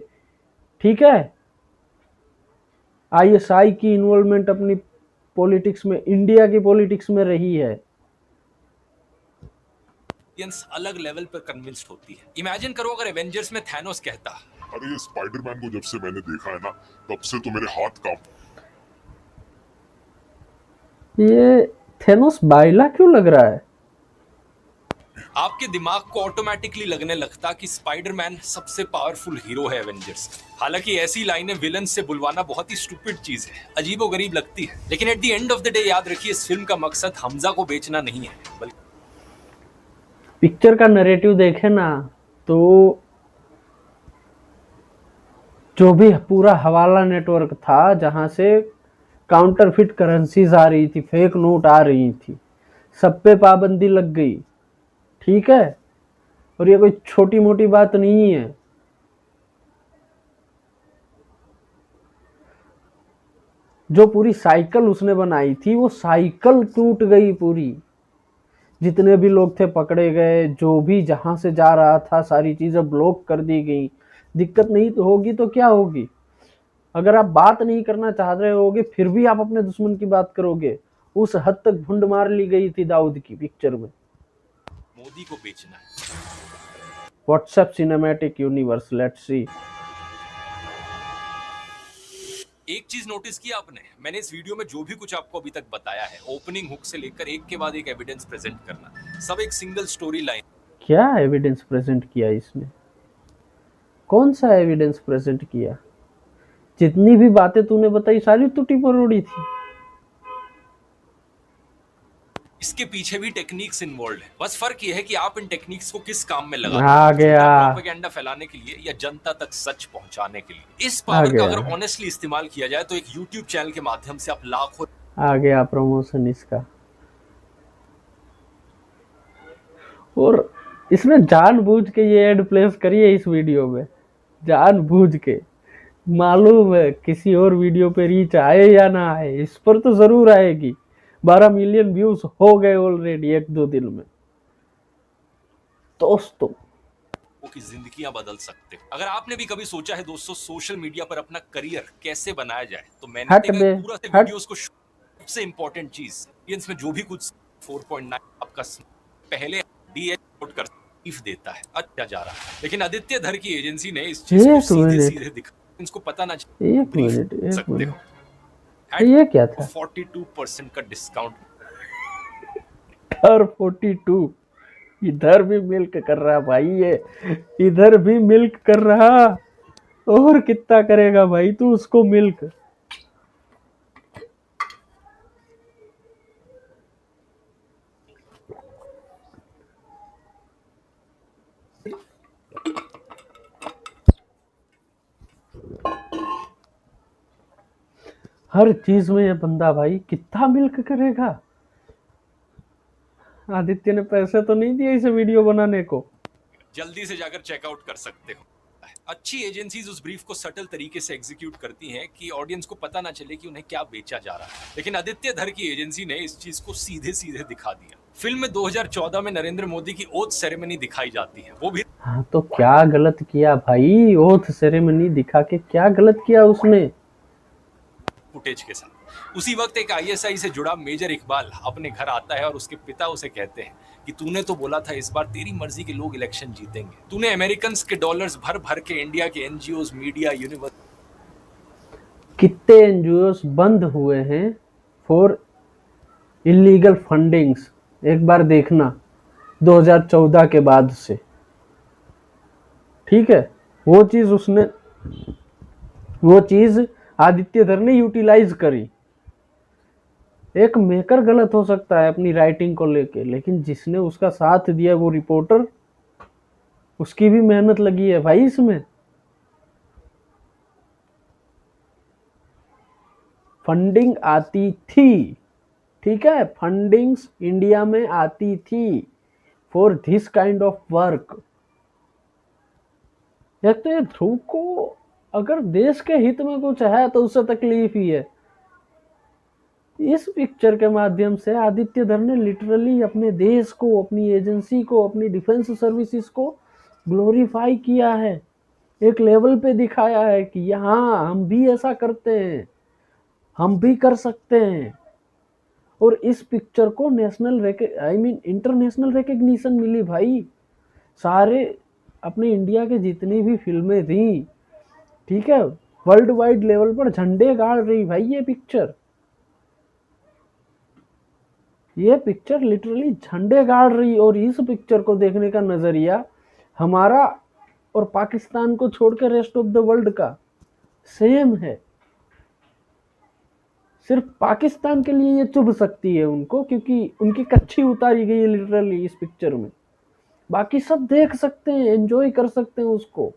ठीक है, आईएसआई की इन्वॉल्वमेंट अपनी पॉलिटिक्स में, इंडिया की पॉलिटिक्स में रही है। अलग लेवल पर कन्विंस्ड होती है। इमेजिन करो अगर एवेंजर्स में थैनोस कहता, अरे ये स्पाइडरमैन को जब से मैंने देखा है ना, तब से तो मेरे हाथ कांप। ये थैनोस बाइला क्यों लग रहा है? आपके दिमाग को ऑटोमेटिकली लगने लगता कि स्पाइडरमैन सबसे पावरफुल हीरो है एवेंजर्स का। हालांकि ऐसी लाइनें विलन से बुलवाना बहुत ही स्टूपिड चीज है, अजीबोगरीब लगती है, लेकिन at the end of the day याद रखिए, इस फिल्म का मकसद हमजा को बेचना नहीं है, बल्कि पिक्चर का नैरेटिव देखे ना तो जो भी पूरा हवाला नेटवर्क था जहां से काउंटरफिट करेंसीज आ रही थी, फेक नोट आ रही थी, सब पे पाबंदी लग गई। ठीक है, और ये कोई छोटी मोटी बात नहीं है। जो पूरी साइकिल उसने बनाई थी वो साइकिल टूट गई पूरी। जितने भी लोग थे पकड़े गए, जो भी जहां से जा रहा था सारी चीजें ब्लॉक कर दी गई। दिक्कत नहीं तो होगी तो क्या होगी? अगर आप बात नहीं करना चाह रहे होगे फिर भी आप अपने दुश्मन की बात करोगे। उस हद तक भुंड मार ली गई थी दाऊद की पिक्चर में। मोदी को बेचना है। WhatsApp cinematic universe, let's see. एक चीज नोटिस किया आपने, मैंने इस वीडियो में जो भी कुछ आपको अभी तक बताया है, ओपनिंग हुक से लेकर एक के बाद एक एविडेंस प्रेजेंट करना, सब एक सिंगल स्टोरी लाइन। क्या एविडेंस प्रेजेंट किया इसमें? कौन सा एविडेंस प्रेजेंट किया? जितनी भी बातें तूने बताई सारी टूटी परोड़ी थी। इसके पीछे भी टेक्निक्स इन्वॉल्व है, बस फर्क ये है कि आप इन टेक्निक्स को किस काम में लगाते आ हैं, गया प्रोपेगेंडा फैलाने के लिए या जनता तक सच पहुंचाने के लिए। इस आ पावर का गया अगर ऑनेस्टली इस्तेमाल किया जाए तो एक यूट्यूब चैनल के माध्यम से आप लाखों आ गया प्रमोशन इसका। और इसने जानबूझ के ये ऐड प्लेस करी है इस वीडियो में, जानबूझ के। मालूम है किसी और वीडियो पे रीच आए या ना आए, इस पर तो जरूर आएगी। 12 मिलियन व्यूज हो गए ऑलरेडी 1-2 दिन में। दोस्तों की जिंदगियां बदल सकते हो। अगर आपने भी कभी सोचा है दोस्तों सोशल मीडिया पर अपना करियर कैसे बनाया जाए, तो मैंने हट देखा बे, पूरा से हट। वीडियोस को सबसे इंपॉर्टेंट चीज ऑडियंस में जो भी कुछ 4.9 आपका पहले आउट कर देता है, अच्छा जा रहा है, लेकिन आदित्य धर की एजेंसी ने इस चीज को सीधे सीधे दिखा, इनको पता ना चले, एक मिनट ये क्या था? 42% का डिस्काउंट। और 42 इधर भी मिल्क कर रहा भाई, ये इधर भी मिल्क कर रहा। और कितना करेगा भाई तू उसको मिल्क? हर चीज में ये बंदा भाई कितना मिल्क करेगा। आदित्य ने पैसे तो नहीं दिए इसे वीडियो बनाने को। जल्दी से जाकर चेकआउट कर सकते हो। अच्छी एजेंसीज उस ब्रीफ को सटल तरीके से एग्जीक्यूट करती हैं कि ऑडियंस को पता ना चले कि उन्हें क्या बेचा जा रहा है, लेकिन आदित्य धर की एजेंसी ने इस चीज को सीधे सीधे दिखा दिया। फिल्म में 2014 में नरेंद्र मोदी की ओथ सेरेमनी दिखाई जाती है, वो भी हाँ तो क्या गलत किया भाई? ओथ सेरेमनी दिखा के क्या गलत किया उसने? फुटेज के साथ। उसी वक्त एक आईएसआई से जुड़ा मेजर इकबाल अपने घर आता है और उसके पिता उसे कहते हैं कि तूने तो बोला था इस बार तेरी मर्जी के लोग इलेक्शन जीतेंगे, तूने अमेरिकन के डॉलर्स भर भर के इंडिया के एनजीओज, मीडिया, यूनिवर्सिटी, कितने एनजीओस बंद हुए हैं फॉर इलीगल फंडिंग्स, एक बार देखना 2014 के बाद से। ठीक है, वो चीज आदित्य धर ने यूटिलाइज करी। एक मेकर गलत हो सकता है अपनी राइटिंग को लेके, लेकिन जिसने उसका साथ दिया वो रिपोर्टर, उसकी भी मेहनत लगी है भाई इसमें। फंडिंग आती थी, ठीक है, फंडिंग्स इंडिया में आती थी for this kind of work. एक तो ये ध्रुव को अगर देश के हित में कुछ है तो उससे तकलीफ ही है। इस पिक्चर के माध्यम से आदित्य धर ने लिटरली अपने देश को, अपनी एजेंसी को, अपनी डिफेंस सर्विसेज को ग्लोरीफाई किया है, एक लेवल पे दिखाया है कि यहाँ हम भी ऐसा करते हैं, हम भी कर सकते हैं। और इस पिक्चर को इंटरनेशनल रिकग्निशन मिली भाई। सारे अपने इंडिया के जितनी भी फिल्में थी, ठीक है, वर्ल्ड वाइड लेवल पर झंडे गाड़ रही भाई ये पिक्चर लिटरली झंडे गाड़ रही। और इस पिक्चर को देखने का नजरिया हमारा और पाकिस्तान को छोड़कर रेस्ट ऑफ द वर्ल्ड का सेम है। सिर्फ पाकिस्तान के लिए ये चुभ सकती है उनको, क्योंकि उनकी कच्ची उतारी गई है लिटरली इस पिक्चर में। बाकी सब देख सकते हैं, एंजॉय कर सकते हैं उसको।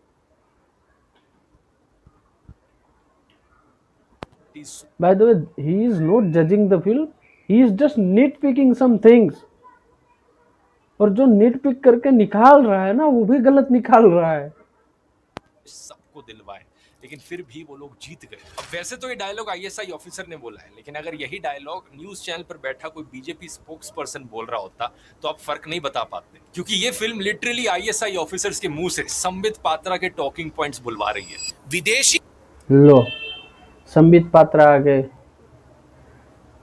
By the way, he is not judging the film, he is just nitpicking some things. और जो nitpick करके निकाल रहा है ना, वो भी गलत निकाल रहा है। सबको दिलवाए, लेकिन फिर भी वो लोग जीत गए। अब वैसे तो ये डायलॉग आईएसआई ऑफिसर ने बोला है, लेकिन अगर यही डायलॉग न्यूज चैनल पर बैठा कोई बीजेपी स्पोक्स पर्सन बोल रहा होता तो आप फर्क नहीं बता पाते, क्योंकि ये फिल्म लिटरली आईएसआई ऑफिसर्स के मुंह से संबित पात्रा के टॉकिंग पॉइंट्स बुलवा रही है। विदेशी लो संबित पात्रा आ गए।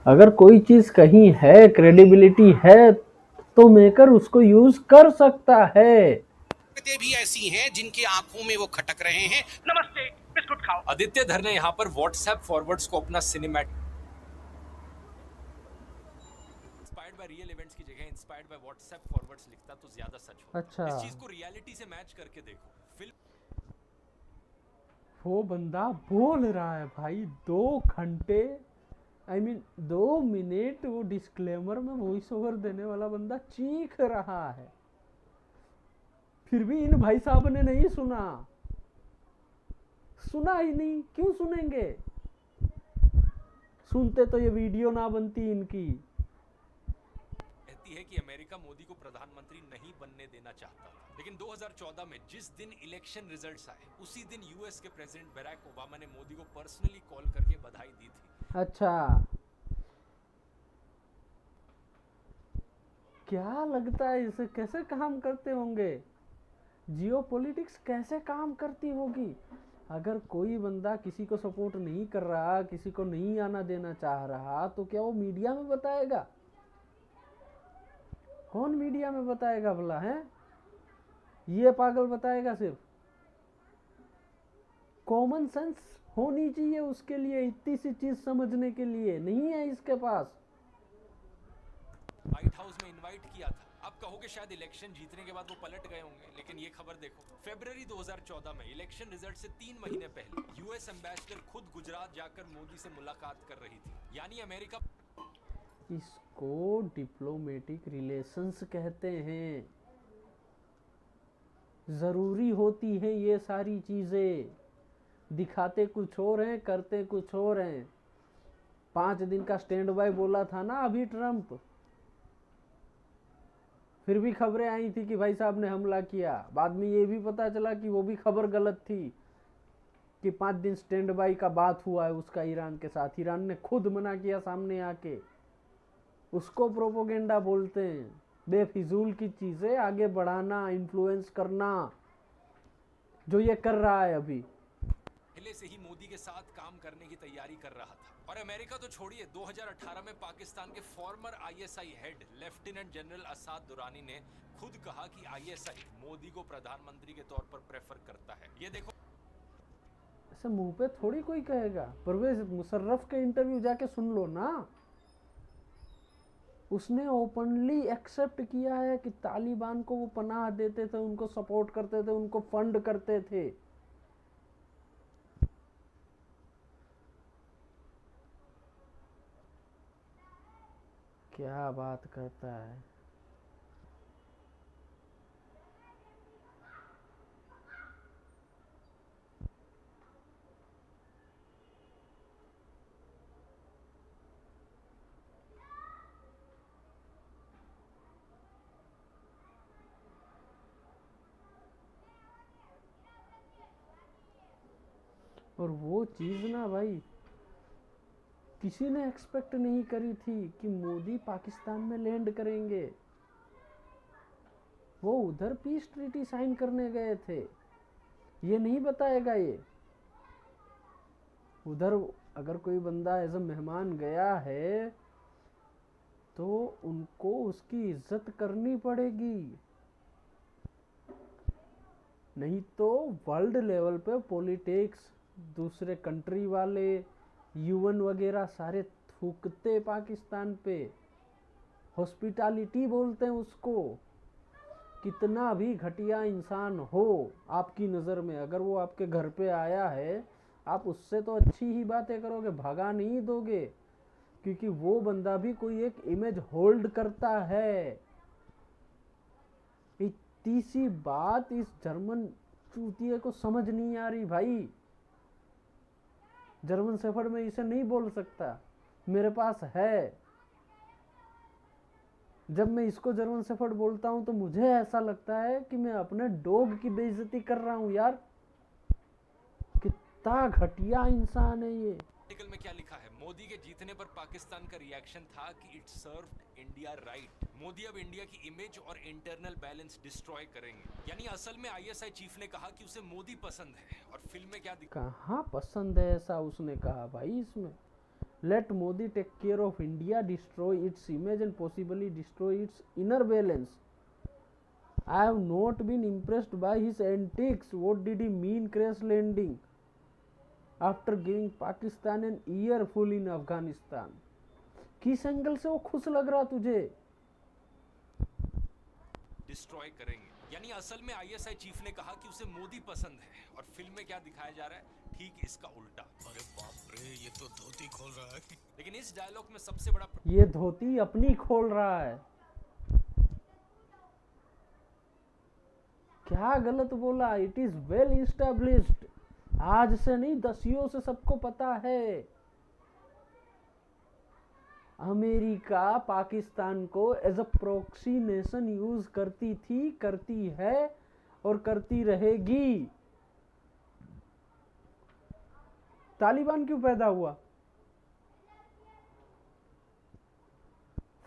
अगर कोई चीज कहीं है, क्रेडिबिलिटी है, तो मेकर उसको यूज कर सकता है। भी ऐसी हैं जिनकी आंखों में वो खटक रहे हैं। नमस्ते, बिस्कुट खाओ। आदित्य धर ने यहाँ पर व्हाट्सएप फॉरवर्ड्स को अपना cinematic inspired by real events की जगह इंस्पायर्ड बाय व्हाट्सएप फॉरवर्ड्स लिखता तो ज्यादा सच होता। अच्छा, इस चीज को रियलिटी से मैच करके देखो। वो बंदा बोल रहा है भाई 2 घंटे, I mean 2 मिनट वो डिस्क्लेमर में वॉइस ओवर देने वाला बंदा चीख रहा है, फिर भी इन भाई साहब ने नहीं सुना, सुना ही नहीं। क्यों सुनेंगे? सुनते तो ये वीडियो ना बनती इनकी। कहती है कि अमेरिका मोदी को प्रधानमंत्री नहीं बनने देना चाहता था, लेकिन 2014 में जिस दिन इलेक्शन रिजल्ट्स आए उसी दिन यूएस के प्रेसिडेंट बराक ओबामा ने मोदी को पर्सनली कॉल करके बधाई दी थी। अच्छा, क्या लगता है इसे कैसे काम करते होंगे? जियोपॉलिटिक्स कैसे काम करती होगी? अगर कोई बंदा किसी को सपोर्ट नहीं कर रहा, किसी को नहीं आना देना चाह रहा, तो क्या वो मीडिया में बताएगा? कौन मीडिया में बताएगा भला है? ये पागल बताएगा। सिर्फ कॉमन सेंस होनी चाहिए उसके लिए, इतनी सी चीज समझने के लिए नहीं है इसके पास। व्हाइट हाउस में इनवाइट किया था। अब कहोगे शायद इलेक्शन जीतने के बाद वो पलट गए होंगे, लेकिन ये खबर देखो, फरवरी 2014 में इलेक्शन रिजल्ट से 3 महीने पहले यूएस एम्बेसडर खुद गुजरात जाकर मोदी से मुलाकात कर रही थी। यानी अमेरिका, इसको डिप्लोमेटिक रिलेशंस कहते हैं। जरूरी होती हैं ये सारी चीजें। दिखाते कुछ और हैं, करते कुछ और हैं। 5 दिन का स्टैंड बाय बोला था ना अभी ट्रम्प, फिर भी खबरें आई थी कि भाई साहब ने हमला किया। बाद में ये भी पता चला कि वो भी खबर गलत थी, कि 5 दिन स्टैंड बाय का बात हुआ है उसका ईरान के साथ। ईरान ने खुद मना किया सामने आके। उसको प्रोपोगेंडा बोलते हैं, बेफिजूल की चीजें आगे बढ़ाना, इन्फ्लुएंस करना, जो ये कर रहा है अभी। पहले से ही मोदी के साथ काम करने की तैयारी कर रहा था। और अमेरिका तो छोड़िए, 2018 में पाकिस्तान के former ISI head lieutenant general Asad Durrani ने खुद कहा कि आईएसआई मोदी को प्रधानमंत्री के तौर पर प्रेफर करता है। ये देखो, ऐसे मुंह पे थोड़ी कोई कहेगा। परवेज मुशर्रफ के इंटरव्यू जाके सुन लो ना, उसने ओपनली एक्सेप्ट किया है कि तालिबान को वो पनाह देते थे, उनको सपोर्ट करते थे, उनको फंड करते थे। क्या बात करता है। और वो चीज ना भाई, किसी ने एक्सपेक्ट नहीं करी थी कि मोदी पाकिस्तान में लैंड करेंगे। वो उधर पीस ट्रीटी साइन करने गए थे, ये नहीं बताएगा ये। उधर अगर कोई बंदा एज अ मेहमान गया है तो उनको उसकी इज्जत करनी पड़ेगी, नहीं तो वर्ल्ड लेवल पे पॉलिटिक्स, दूसरे कंट्री वाले, यूएन वगैरह सारे थूकते पाकिस्तान पे। हॉस्पिटैलिटी बोलते हैं उसको। कितना भी घटिया इंसान हो आपकी नज़र में, अगर वो आपके घर पे आया है, आप उससे तो अच्छी ही बातें करोगे, भगा नहीं दोगे, क्योंकि वो बंदा भी कोई एक इमेज होल्ड करता है। इतनी सी बात इस जर्मन चूतिए को समझ नहीं आ रही भाई। जर्मन शेफर्ड में इसे नहीं बोल सकता, मेरे पास है। जब मैं इसको जर्मन शेफर्ड बोलता हूं तो मुझे ऐसा लगता है कि मैं अपने डॉग की बेइज्जती कर रहा हूं। यार कितना घटिया इंसान है ये। आर्टिकल में क्या लिखा है? मोदी के जीतने पर पाकिस्तान का रिएक्शन था कि it served India right. Modi अब इंडिया की इमेज और इंटरनल बैलेंस डिस्ट्रॉय करेंगे। यानी असल में आईएसआई चीफ ने कहा कि उसे मोदी पसंद है, और फिल्म में क्या दिखा? कहाँ पसंद है ऐसा उसने कहा भाई इसमें? Let Modi take care of India, destroy its image and possibly destroy its inner balance. I have not been impressed by his antics. What did he mean crash landing after giving Pakistan an earful in Afghanistan? किस angle से वो खुश लग रहा तुझे? Destroy करेंगे। यानी असल में आईएसआई चीफ ने कहा कि उसे मोदी पसंद है और फिल्म में क्या दिखाया जा रहा है, ठीक इसका उल्टा। अरे बाप रे, ये तो धोती खोल रहा है। लेकिन इस डायलॉग में सबसे बड़ा ये धोती अपनी खोल रहा है। क्या गलत बोला? It is well established. आज से नहीं, दसियों से सबको पता है। अमेरिका पाकिस्तान को as a proxy nation use करती थी, करती है और करती रहेगी। तालिबान क्यों पैदा हुआ?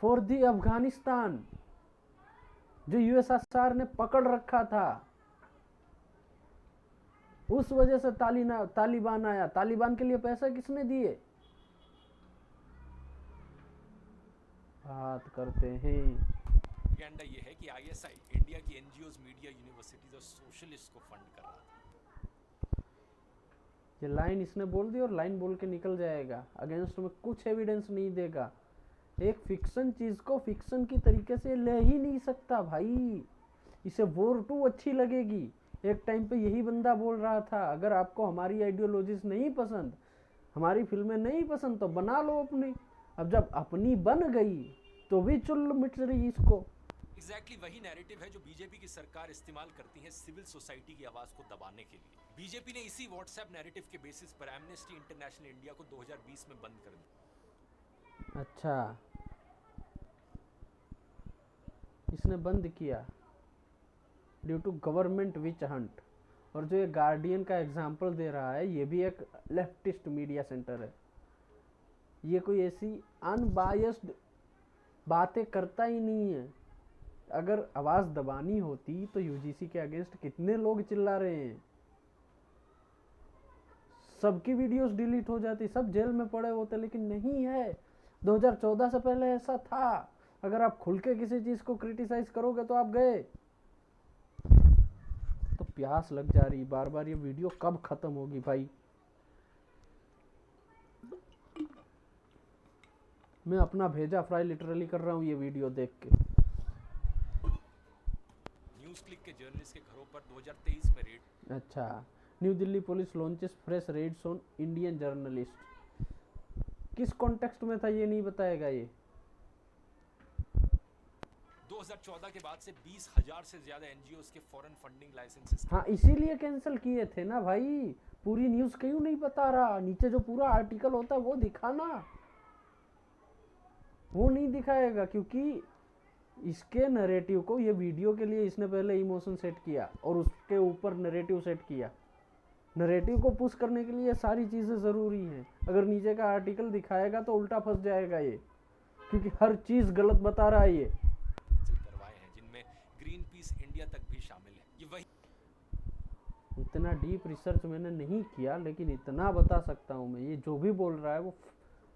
फॉर दी अफगानिस्तान, जो यूएसएसआर ने पकड़ रखा था, उस वजह से तालिबान आया। तालिबान के लिए पैसा किसने दिए? बात करते हैं। प्रोपेगेंडा ये है कि आईएसआई इंडिया की एनजीओज, मीडिया, यूनिवर्सिटीज और सोशलिस्ट को फंड कर रहा था। ये लाइन इसने बोल दी और लाइन बोल के निकल जाएगा, अगेंस्ट में कुछ एविडेंस नहीं देगा। एक फिक्शन चीज को फिक्शन की तरीके से ले ही नहीं सकता भाई। इसे वॉर 2 अच्छी लगेगी। एक टाइम पे यही बंदा बोल रहा था, अगर आपको हमारी आइडियोलॉजीज नहीं पसंद, हमारी फिल्में नहीं पसंद, तो बना लो अपनी। अब जब अपनी बन गई तो भी चुल मिट रही इसको। एग्जैक्टली वही नैरेटिव है जो बीजेपी की सरकार इस्तेमाल करती है सिविल सोसाइटी की आवाज को दबाने के लिए। बीजेपी ने इसी व्हाट्सएप नैरेटिव के बेसिस पर एमनेस्टी इंटरनेशनल इंडिया को 2020 में बंद कर दिया। अच्छा, इसने बंद किया due to government witch hunt. और जो ये गार्डियन का एग्जाम्पल दे रहा है, ये भी एक लेफ्टिस्ट मीडिया सेंटर है। ये कोई ऐसी अनबायस्ड बातें करता ही नहीं है। अगर आवाज दबानी होती तो यूजीसी के अगेंस्ट कितने लोग चिल्ला रहे हैं, सबकी वीडियोस डिलीट हो जाती, सब जेल में पड़े होते, लेकिन नहीं है। 2014 से पहले ऐसा था। अगर आप खुल के किसी चीज को क्रिटिसाइज करोगे तो आप गए। तो प्यास लग जा रही बार बार, ये वीडियो कब खत्म होगी भाई? मैं अपना भेजा फ्राई लिटरली कर रहा हूँ ये वीडियो देख के। न्यूज क्लिक के जर्नलिस्ट के घरों पर 2023 में रेड। अच्छा, New Delhi police launches fresh raids on Indian journalist. किस कॉन्टेक्स्ट में था ये नहीं बताएगा ये। 2014 के बाद से 20,000 से ज्यादा एनजीओज के फॉरेन फंडिंग लाइसेंसेस। हाँ, इसीलिए कैंसिल किए थे ना भाई। पूरी न्यूज क्यों नहीं बता रहा? नीचे जो पूरा आर्टिकल होता है वो दिखाना। वो नहीं दिखाएगा क्योंकि इसके नरेटिव को, ये वीडियो के लिए इसने पहले इमोशन सेट किया और उसके ऊपर नरेटिव सेट किया। नरेटिव को पुश करने के लिए सारी चीज़ें ज़रूरी हैं। अगर नीचे का आर्टिकल दिखाएगा तो उल्टा फंस जाएगा ये, क्योंकि हर चीज़ गलत बता रहा है ये। करवाए हैं जिनमें ग्रीन पीस इंडिया तक भी शामिल है। ये वही इतना डीप रिसर्च मैंने नहीं किया, लेकिन इतना बता सकता हूँ मैं, ये जो भी बोल रहा है वो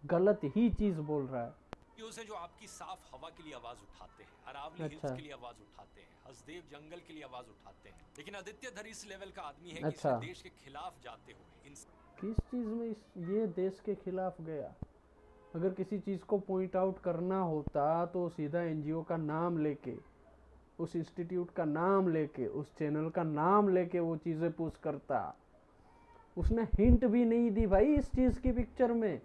गलत ही चीज़ बोल रहा है। न्यूज़ है जो आपकी साफ हवा के लिए आवाज उठाते हैं, अरावली अच्छा। हिल्स के लिए आवाज उठाते हैं, हसदेव जंगल के लिए आवाज उठाते हैं। लेकिन आदित्य धर इस लेवल का आदमी है कि अच्छा। इसने देश के खिलाफ जाते हुए किस चीज़ में ये देश के खिलाफ गया? अगर किसी चीज़ को पॉइंट आउट करना होता तो सीधा एनजीओ का नाम लेके, उस इंस्टीट्यूट का नाम लेके, उस चैनल का नाम लेके वो चीज़ें पुश करता। उसने हिंट भी नहीं दी भाई इस चीज़ की पिक्चर में।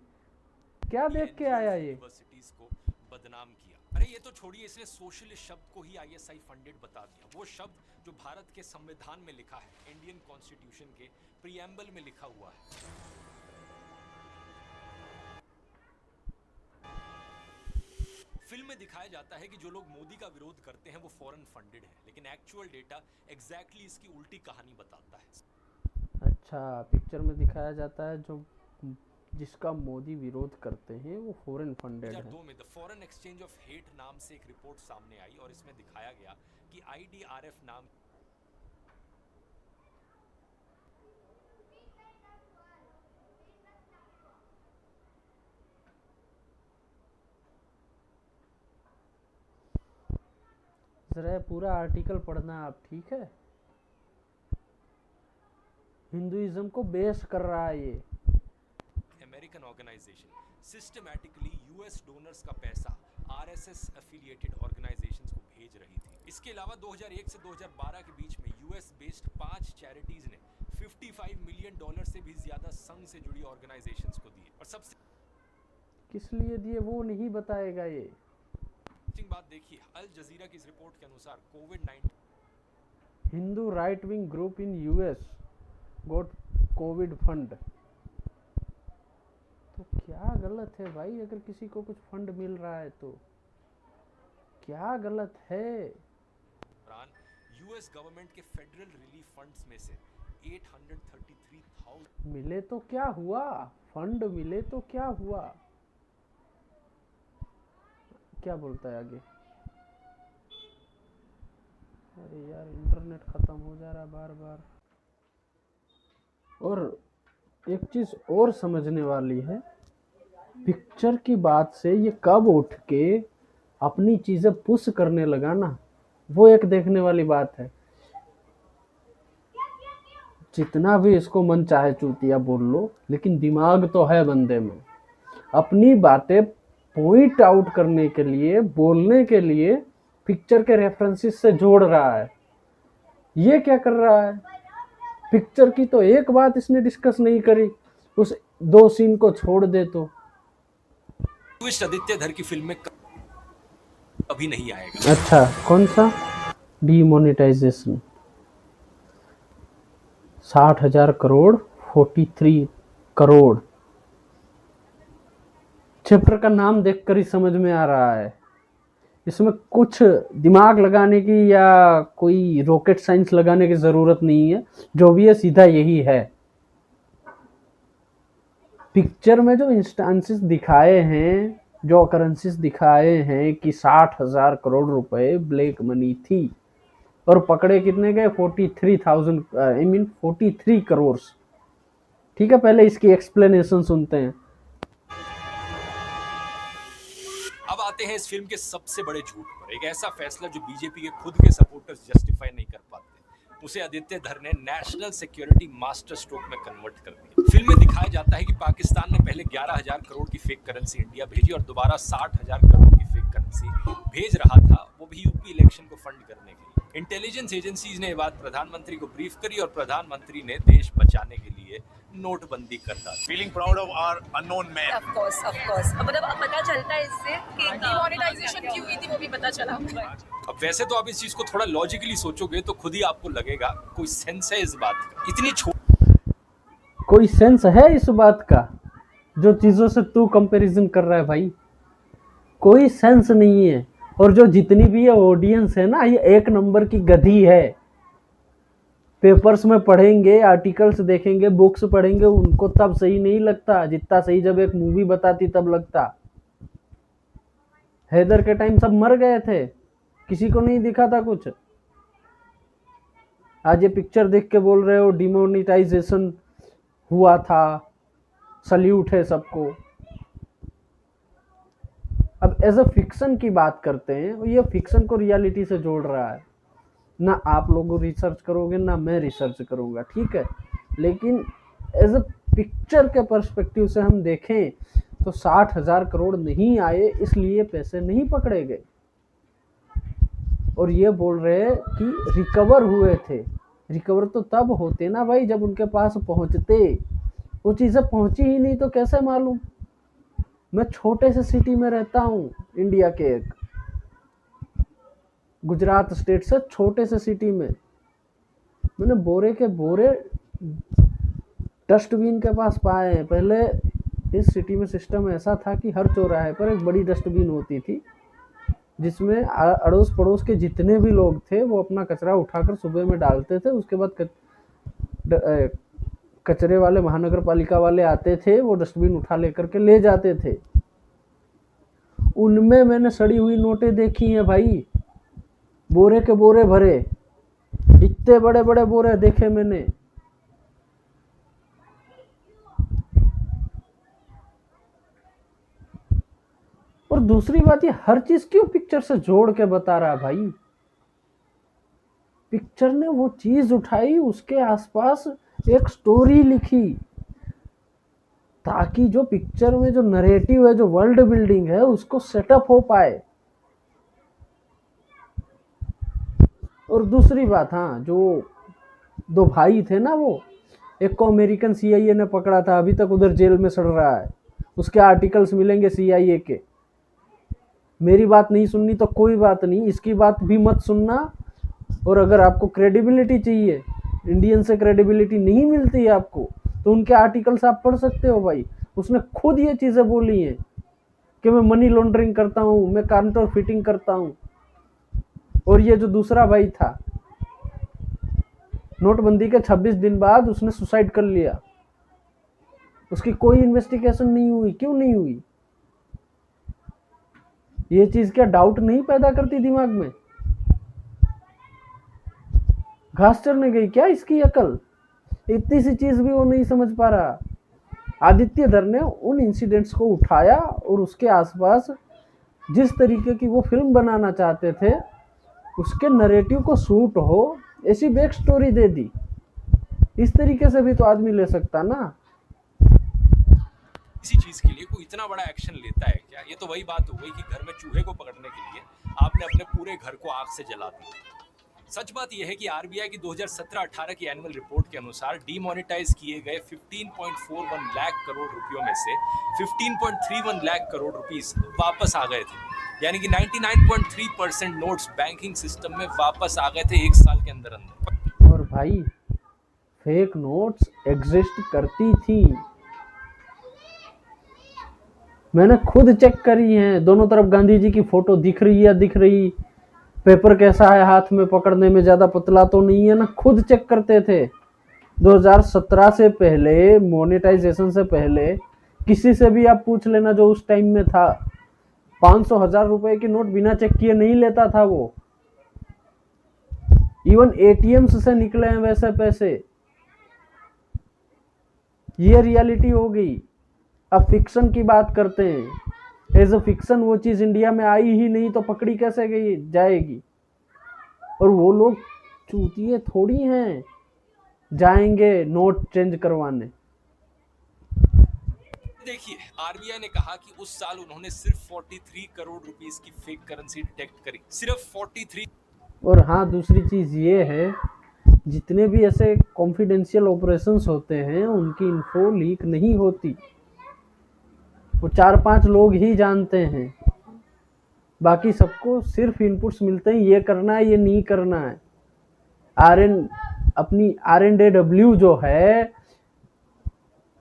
क्या देख के आया ये? यूनिवर्सिटीज को बदनाम किया। अरे ये तो छोड़िए, इसने सोशलिस्ट शब्द को ही आईएसआई फंडेड बता दिया। वो शब्द जो भारत के संविधान में लिखा है, इंडियन कॉन्स्टिट्यूशन के प्रीएम्बल में लिखा हुआ है। फिल्म में दिखाया जाता है कि जो लोग मोदी का विरोध करते हैं वो फॉरेन फंडेड है, लेकिन एक्चुअल डेटा एग्जैक्टली इसकी उल्टी कहानी बताता है। अच्छा, पिक्चर में दिखाया जाता है जो जिसका मोदी विरोध करते हैं वो फॉरेन फंडेड है। 2002 में the foreign exchange of hate नाम से एक रिपोर्ट सामने आई और इसमें दिखाया गया कि आईडीआरएफ नाम जरा पूरा आर्टिकल पढ़ना आप, ठीक है? हिंदुइज्म को बेस कर रहा है ये। American organization systematically US donors का पैसा आरएसएस एफिलिएटेड ऑर्गेनाइजेशंस को भेज भेज रही थी। इसके अलावा 2001 से 2012 के बीच में यूएस बेस्ड 5 चैरिटीज ने $55 मिलियन से भी ज्यादा संघ से जुड़ी ऑर्गेनाइजेशंस को दिए। और सबसे किस लिए दिए वो नहीं बताएगा ये। इंटरेस्टिंग बात देखिए, अल जजीरा की इस रिपोर्ट के अनुसार कोविड-19 Hindu right wing group in US got COVID fund. तो क्या गलत है भाई, अगर किसी को कुछ फंड मिल रहा है तो क्या गलत है। दौरान यूएस गवर्नमेंट के फेडरल रिलीफ फंड्स में से 833,000 मिले तो क्या हुआ, फंड मिले तो क्या हुआ। क्या बोलता है आगे। अरे यार इंटरनेट खत्म हो जा रहा है बार बार। और एक चीज और समझने वाली है, पिक्चर की बात से ये कब उठ के अपनी चीजें पुश करने लगा ना, वो एक देखने वाली बात है। जितना भी इसको मन चाहे चूतिया बोल लो, लेकिन दिमाग तो है बंदे में। अपनी बातें पॉइंट आउट करने के लिए, बोलने के लिए पिक्चर के रेफरेंसेस से जोड़ रहा है। ये क्या कर रहा है, पिक्चर की तो एक बात इसने डिस्कस नहीं करी, उस 2 सीन को छोड़ दे तो। आदित्य धर की फिल्म में कभी नहीं आएगा। अच्छा कौन सा डीमोनेटाइजेशन, 60,000 करोड़ 43 करोड़। चैप्टर का नाम देखकर ही समझ में आ रहा है, इसमें कुछ दिमाग लगाने की या कोई रॉकेट साइंस लगाने की जरूरत नहीं है, जो भी है सीधा यही है। पिक्चर में जो इंस्टांसेस दिखाए हैं, जो करेंसीज दिखाए हैं कि 60,000 करोड़ रुपए ब्लैक मनी थी और पकड़े कितने गए 43 करोड़। ठीक है, पहले इसकी एक्सप्लेनेशन सुनते हैं। अब आते हैं इस फिल्म के सबसे बड़े झूठ पर। एक ऐसा फैसला जो बीजेपी के खुद के सपोर्टर्स जस्टिफाई नहीं कर पाते, उसे आदित्य धर ने नेशनल सिक्योरिटी मास्टर स्ट्रोक में कन्वर्ट कर दिया। फिल्म में दिखाया जाता है कि पाकिस्तान ने पहले 11,000 करोड़ की फेक करेंसी इंडिया भेजी और दोबारा 60,000 करोड़ की फेक करेंसी भेज रहा था, वो भी यूपी इलेक्शन को फंड करने के लिए। इंटेलिजेंस एजेंसीज ने ये बात प्रधानमंत्री को ब्रीफ करी और प्रधानमंत्री ने देश बचाने के लिए नोटबंदी कर डाली। Feeling proud of our unknown man. Of course मतलब अब पता चलता है इससे कि डिमोनेटाइजेशन क्यों हुई थी, वो भी पता चला। अब वैसे तो आप इस चीज को थोड़ा लॉजिकली सोचोगे तो खुद ही आपको लगेगा कोई सेंस है इस बात का। इतनी कोई सेंस है इस बात का, जो चीजों से तू कंपैरिजन कर रहा है भाई, कोई सेंस नहीं है। और जो जितनी भी ये ऑडियंस है ना, ये एक नंबर की गधी है। पेपर्स में पढ़ेंगे, आर्टिकल्स देखेंगे, बुक्स पढ़ेंगे, उनको तब सही नहीं लगता जितना सही जब एक मूवी बताती तब लगता। हैदर के टाइम सब मर गए थे, किसी को नहीं दिखा था कुछ। आज ये पिक्चर देख के बोल रहे हो डिमोनेटाइजेशन हुआ था, सल्यूट है सबको। अब एज अ फिक्शन की बात करते हैं, ये फिक्शन को रियलिटी से जोड़ रहा है। ना आप लोग रिसर्च करोगे ना मैं रिसर्च करूंगा, ठीक है, लेकिन एज अ पिक्चर के पर्सपेक्टिव से हम देखें तो 60,000 करोड़ नहीं आए, इसलिए पैसे नहीं पकड़े गए। और ये बोल रहे हैं कि रिकवर हुए थे। रिकवर तो तब होते ना भाई जब उनके पास पहुंचते, वो चीज़ें पहुंची ही नहीं तो कैसे मालूम। मैं छोटे से सिटी में रहता हूँ, इंडिया के एक गुजरात स्टेट से छोटे से सिटी में, मैंने बोरे के बोरे डस्टबिन के पास पाए हैं। पहले इस सिटी में सिस्टम ऐसा था कि हर चौराहे पर एक बड़ी डस्टबिन होती थी, जिसमें अड़ोस पड़ोस के जितने भी लोग थे वो अपना कचरा उठाकर सुबह में डालते थे। उसके बाद कचरे वाले महानगर पालिका वाले आते थे, वो डस्टबिन उठा लेकर के ले जाते थे। उनमें मैंने सड़ी हुई नोटें देखी हैं भाई, बोरे के बोरे भरे, इतने बड़े बड़े बोरे देखे मैंने। और दूसरी बात, ये हर चीज क्यों पिक्चर से जोड़ के बता रहा है भाई। पिक्चर ने वो चीज उठाई, उसके आसपास एक स्टोरी लिखी, ताकि जो पिक्चर में जो नरेटिव है, जो वर्ल्ड बिल्डिंग है, उसको सेटअप हो पाए। और दूसरी बात, हाँ, जो दो भाई थे ना, वो एक को अमेरिकन CIA ने पकड़ा था, अभी तक उधर जेल में सड़ रहा है, उसके आर्टिकल्स मिलेंगे CIA के। मेरी बात नहीं सुननी तो कोई बात नहीं, इसकी बात भी मत सुनना। और अगर आपको क्रेडिबिलिटी चाहिए, इंडियन से क्रेडिबिलिटी नहीं मिलती है आपको, तो उनके आर्टिकल्स आप पढ़ सकते हो भाई। उसने खुद ये चीज़ें बोली हैं कि मैं मनी लॉन्ड्रिंग करता हूँ, मैं काउंटर फिटिंग करता हूँ। और ये जो दूसरा भाई था, नोटबंदी के 26 दिन बाद उसने सुसाइड कर लिया, उसकी कोई इन्वेस्टिगेशन नहीं हुई। क्यों नहीं हुई? ये चीज क्या डाउट नहीं पैदा करती दिमाग में? घास चरने गई क्या इसकी अकल? इतनी सी चीज भी वो नहीं समझ पा रहा। आदित्य धर ने उन इंसिडेंट्स को उठाया और उसके आसपास जिस तरीके की वो फिल्म बनाना चाहते थे, उसके नरेटिव को सूट हो ऐसी बैक स्टोरी दे दी। इस तरीके से भी तो आदमी ले सकता ना। किसी चीज के लिए कोई इतना बड़ा एक्शन लेता है क्या? ये तो वही बात हो गई कि घर में चूहे को पकड़ने के लिए आपने अपने पूरे घर को आग से जला दिया। सच बात यह है कि आरबीआई की 2017-18 की एनुअल रिपोर्ट के अनुसार डीमोनेटाइज किए गए 15.41 लाख करोड़ रुपयों में से 15.31 लाख करोड़ रुपीस वापस आ गए थे। यानी कि 99.3% नोट्स बैंकिंग सिस्टम में वापस आ गए थे एक साल के अंदर अंदर। और भाई, फेक नोट्स एग्जिस्ट करती थी, मैंने खुद चेक करी हैं। दोनों तरफ गांधी जी की फोटो दिख रही है, दिख रही। पेपर कैसा है हाथ में पकड़ने में, ज्यादा पतला तो नहीं है ना, खुद चेक करते थे। 2017 से पहले, मोनेटाइजेशन से पहले किसी से भी आप पूछ लेना जो उस टाइम में था, 500,000 रुपए की नोट बिना चेक किए नहीं लेता था वो। इवन ATMs से निकले हैं वैसे पैसे। ये रियलिटी हो गई। अब फिक्शन की बात करते हैं। एज अ फिक्शन वो चीज इंडिया में आई ही नहीं तो पकड़ी कैसे गई जाएगी? और वो लोग चूतिए थोड़ी हैं जाएंगे नोट चेंज करवाने। देखिए, आरबीआई ने कहा कि उस साल उन्होंने सिर्फ 43 करोड़ रुपीस की फेक करेंसी डिटेक्ट करी, सिर्फ 43। और हाँ, दूसरी चीज ये है, जितने भी ऐसे कॉन्फिडेंशियल ऑपरेशंस होते हैं उनकी इन्फो लीक नहीं होती। वो 4-5 लोग ही जानते हैं, बाकी सबको सिर्फ इनपुट्स मिलते हैं, ये करना है, ये नहीं करना है। अपनी R&AW जो है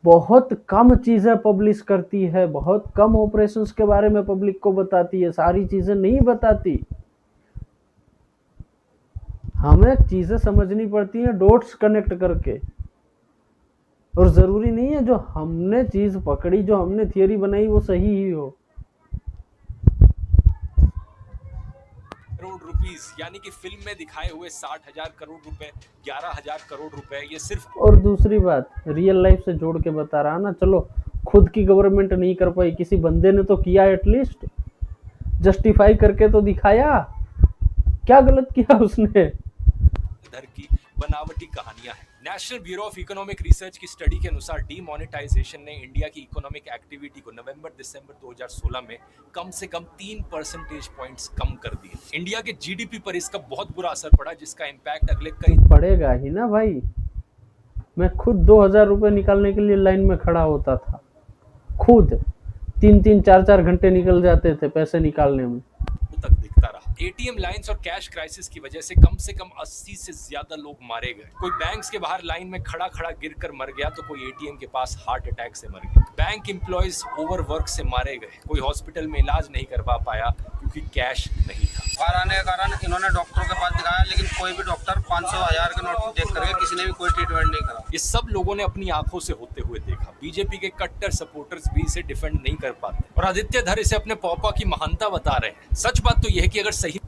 बहुत कम चीजें पब्लिश करती है, बहुत कम ऑपरेशंस के बारे में पब्लिक को बताती है, सारी चीजें नहीं बताती। हमें चीजें समझनी पड़ती हैं डॉट्स कनेक्ट करके। और जरूरी नहीं है जो हमने चीज पकड़ी, जो हमने थियरी बनाई वो सही ही हो। करोड़ रुपीस, यानी कि फिल्म में दिखाए हुए 60,000 करोड़ रुपए, 11,000 करोड़ रुपए, ये सिर्फ। और दूसरी बात, रियल लाइफ से जोड़ के बता रहा ना, चलो खुद की गवर्नमेंट नहीं कर पाई, किसी बंदे ने तो किया, एटलीस्ट जस्टिफाई करके तो दिखाया। क्या गलत किया उसने? इधर की बनावटी कहानियां हैं। National bureau of economic research की स्टडी के अनुसार डीमोनेटाइजेशन ने इंडिया की इकोनॉमिक एक्टिविटी को नवंबर-दिसंबर 2016 में कम से कम 3 परसेंटेज पॉइंट्स कम कर दिए। इंडिया के जीडीपी पर इसका बहुत बुरा असर पड़ा, जिसका इम्पैक्ट अगले कई पड़ेगा ही ना भाई। मैं खुद 2,000 रुपए निकालने के लिए लाइन में खड़ा होता था, खुद 3-3, 4-4 घंटे निकल जाते थे पैसे निकालने में। तक दिखता रहा। एटीएम लाइंस और कैश क्राइसिस की वजह से कम 80 से ज्यादा लोग मारे गए। कोई बैंक्स के बाहर लाइन में खड़ा गिरकर मर गया, तो कोई एटीएम के पास हार्ट अटैक से मर गया। बैंक एम्प्लॉयज ओवरवर्क से मारे गए, कोई हॉस्पिटल में इलाज नहीं करवा पाया क्योंकि कैश नहीं था। बाहर आने के कारण इन्होंने डॉक्टरों के पास दिखाया, लेकिन कोई भी डॉक्टर 500,000 के नोट देख करके किसी ने भी कोई ट्रीटमेंट नहीं करा। ये सब लोगों ने अपनी आंखों से होते हुए देखा। बीजेपी के कट्टर सपोर्टर्स भी इसे डिफेंड नहीं कर पाते और आदित्य धर इसे अपने पौपा की महानता बता रहे हैं। सच बात तो यह है कि अगर सही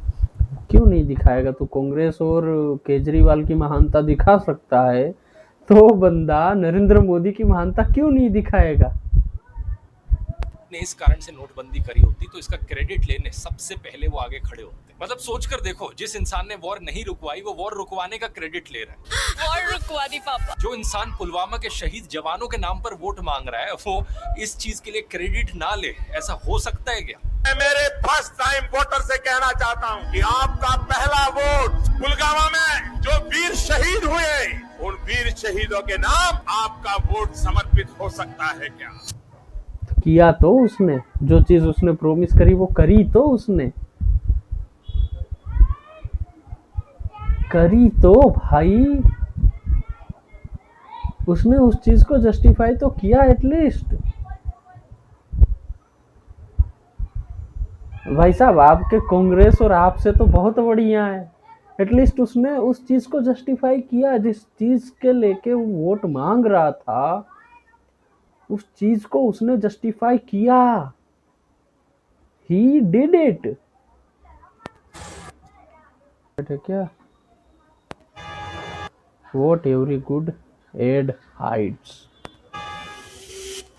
क्यों नहीं दिखाएगा? तो कांग्रेस और केजरीवाल की महानता दिखा सकता है, तो बंदा नरेंद्र मोदी की महानता क्यों नहीं दिखाएगा? ने इस कारण से नोटबंदी करी होती तो इसका क्रेडिट लेने सबसे पहले वो आगे खड़े होते। मतलब सोचकर देखो, जिस इंसान ने वॉर नहीं रुकवाई वो वॉर रुकवाने का क्रेडिट ले रहा है। वॉर रुकवा दी पापा। जो इंसान पुलवामा के शहीद जवानों के नाम पर वोट मांग रहा है, वो इस चीज के लिए क्रेडिट ना ले, ऐसा हो सकता है क्या? मैं मेरे फर्स्ट टाइम वोटर से कहना चाहता हूं कि आपका पहला वोट पुलवामा में जो वीर शहीद हुए, उन वीर शहीदों के नाम आपका वोट समर्पित हो सकता है क्या? किया तो उसने, जो चीज उसने प्रॉमिस करी वो करी तो उसने, करी तो भाई उसने उस चीज को जस्टिफाई तो किया एटलीस्ट। भाई साहब आपके कांग्रेस और आपसे तो बहुत बढ़िया है, एटलीस्ट उसने उस चीज को जस्टिफाई किया जिस चीज के लेके वो वोट मांग रहा था, उस चीज को उसने जस्टिफाई किया। He did it. क्या what every good ad hides.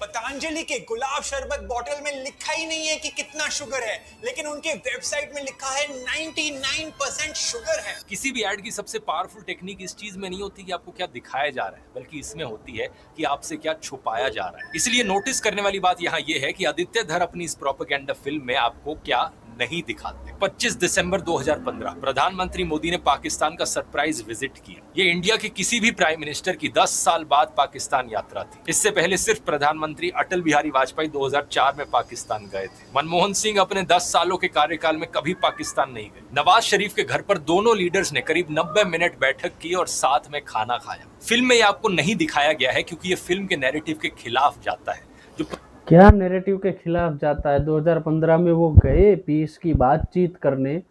Patanjali के गुलाब शरबत बॉटल में लिखा ही नहीं है कि कितना शुगर है, लेकिन उनके वेबसाइट में लिखा है 99% शुगर है। किसी भी ऐड की सबसे पावरफुल टेक्निक इस चीज में नहीं होती कि आपको क्या दिखाया जा रहा है, बल्कि इसमें होती है कि आपसे क्या छुपाया जा रहा है। इसलिए नोटिस करने वाली बात यहाँ ये है कि आदित्य धर अपनी इस प्रोपेगेंडा फिल्म में आपको क्या नहीं दिखाते। 25 दिसंबर 2015 प्रधानमंत्री मोदी ने पाकिस्तान का सरप्राइज विजिट किया। ये इंडिया के किसी भी प्राइम मिनिस्टर की 10 साल बाद पाकिस्तान यात्रा थी। इससे पहले सिर्फ प्रधानमंत्री अटल बिहारी वाजपेयी 2004 में पाकिस्तान गए थे। मनमोहन सिंह अपने 10 सालों के कार्यकाल में कभी पाकिस्तान नहीं गए। नवाज शरीफ के घर पर दोनों लीडर्स ने करीब 90 मिनट बैठक की और साथ में खाना खाया। फिल्म में ये आपको नहीं दिखाया गया है क्योंकि ये फिल्म के नैरेटिव के खिलाफ जाता है। जो क्या नैरेटिव के खिलाफ जाता है? 2015 में वो गए पीस की बातचीत करने,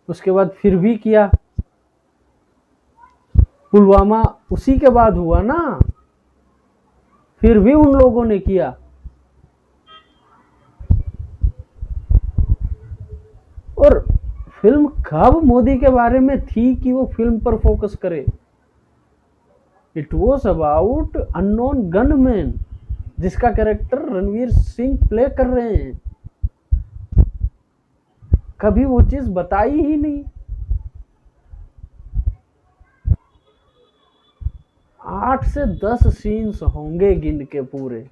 उसके बाद फिर भी किया। पुलवामा उसी के बाद हुआ ना, फिर भी उन लोगों ने किया। और फिल्म कब मोदी के बारे में थी कि वो फिल्म पर फोकस करे? It was about unknown gunman, जिसका कैरेक्टर रणवीर सिंह प्ले कर रहे हैं। कभी वो चीज बताई ही नहीं। 8 से 10 सीन्स होंगे गिन के पूरे